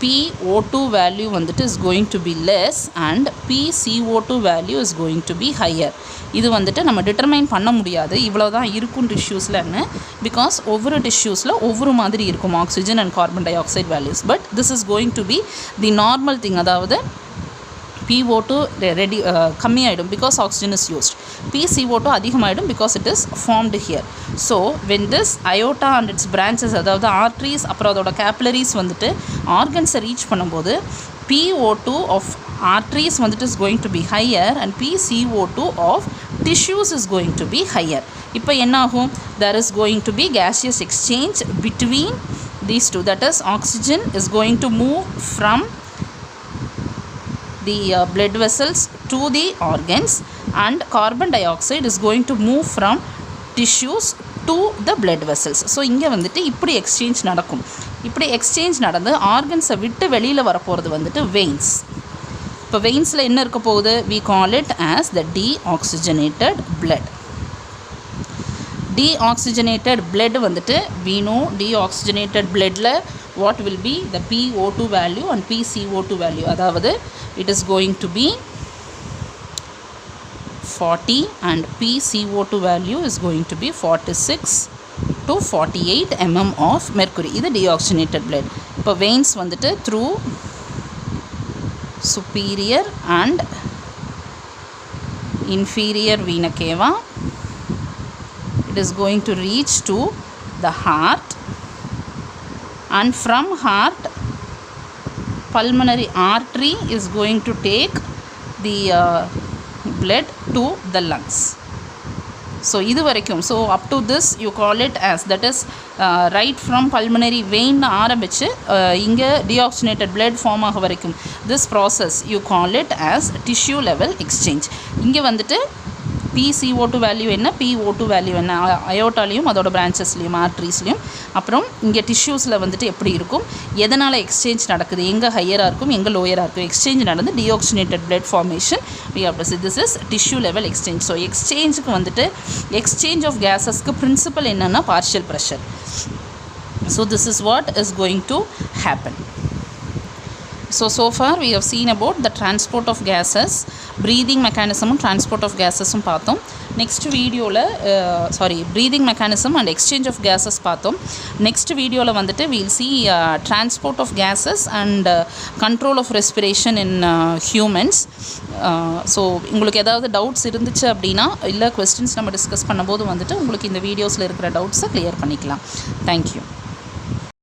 PO2 value வந்துட்டு is going to be less and PCO2 value is going to be higher. இது வந்துட்டு நம்ம டிட்டர்மைன் பண்ண முடியாது இவ்வளோ தான் இருக்கும் டிஷ்யூஸ்லன்னு, பிகாஸ் ஒவ்வொரு டிஷ்யூஸில் ஒவ்வொரு மாதிரி இருக்கும் oxygen and carbon di oxide values. But this is going to be the normal thing. அதாவது PO2 கம்மியாயிடும் because oxygen is used. PCO2 அதிகமாயிடும் because it is formed here. So when this aorta and its branches, அதாவது arteries அப்புறம் அதோட capillaries வந்துட்டு ஆர்கன்ஸை reach பண்ணும்போது PO2 of arteries வந்துட்டு is going to be higher and PCO2 of tissues is going to be higher. இப்போ என்ன ஆகும்? There is going to be gaseous exchange between these two. That is oxygen is going to move from the blood vessels to the organs and carbon dioxide is going to move from tissues to the blood vessels. So இங்கே வந்துட்டு இப்படி exchange நடக்கும். இப்படி exchange நடந்து ஆர்கன்ஸை விட்டு வெளியில் வரப்போகிறது வந்துட்டு வெயின்ஸ். இப்போ வெயின்ஸில் என்ன இருக்க போகுது? we call it as the deoxygenated blood. Deoxygenated blood வந்துட்டு we know deoxygenated bloodல what will be the PO2 value and PCO2 value. அதாவது it is going to be 40 and PCO2 value is going to be 46 to 48 mm of mercury. இது deoxygenated blood. இப்போ veins வந்துட்டு through superior and inferior vena cava it is going to reach to the heart, and from heart pulmonary artery is going to take the blood to the lungs. So இது வரைக்கும், so up to this you call it as, that is right from pulmonary vein ஆரம்பிச்சு இங்கே deoxygenated blood form ஆக வரைக்கும் this process you call it as tissue level exchange. இங்கே வந்துட்டு PCO2 value என்ன, PO2 value என்ன, அயோட்டாலையும் அதோட பிரான்ச்சஸ்லையும் ஆர்ட்ரீஸ்லையும், அப்புறம் இங்கே டிஷ்யூஸில் வந்துட்டு எப்படி இருக்கும், எதனால் எக்ஸ்சேஞ்ச் நடக்குது, எங்கே ஹையராக இருக்கும் எங்கே லோயராக இருக்கும், எக்ஸ்சேஞ்ச் நடந்து deoxygenated blood formation we have to see this is tissue level exchange. So எக்ஸ்சேஞ்சுக்கு வந்துட்டு எக்ஸ்சேஞ்ச் ஆஃப் கேஸஸ்க்கு பிரின்சிபல் என்னென்னா partial pressure. So this is what is going to happen. So far we have seen about the transport of gases, breathing mechanism and transport of gases பார்த்தோம். Next வீடியோவில் breathing mechanism and exchange of gases பார்த்தோம். Next வீடியோவில் வந்துட்டு we'll see transport of gases and control of respiration in humans. So உங்களுக்கு ஏதாவது doubts இருந்துச்சு அப்படின்னா இல்லை கொஸ்டின்ஸ் நம்ம டிஸ்கஸ் பண்ணும்போது வந்துட்டு உங்களுக்கு இந்த வீடியோஸில் இருக்கிற டவுட்ஸை கிளியர் பண்ணிக்கலாம். தேங்க்யூ.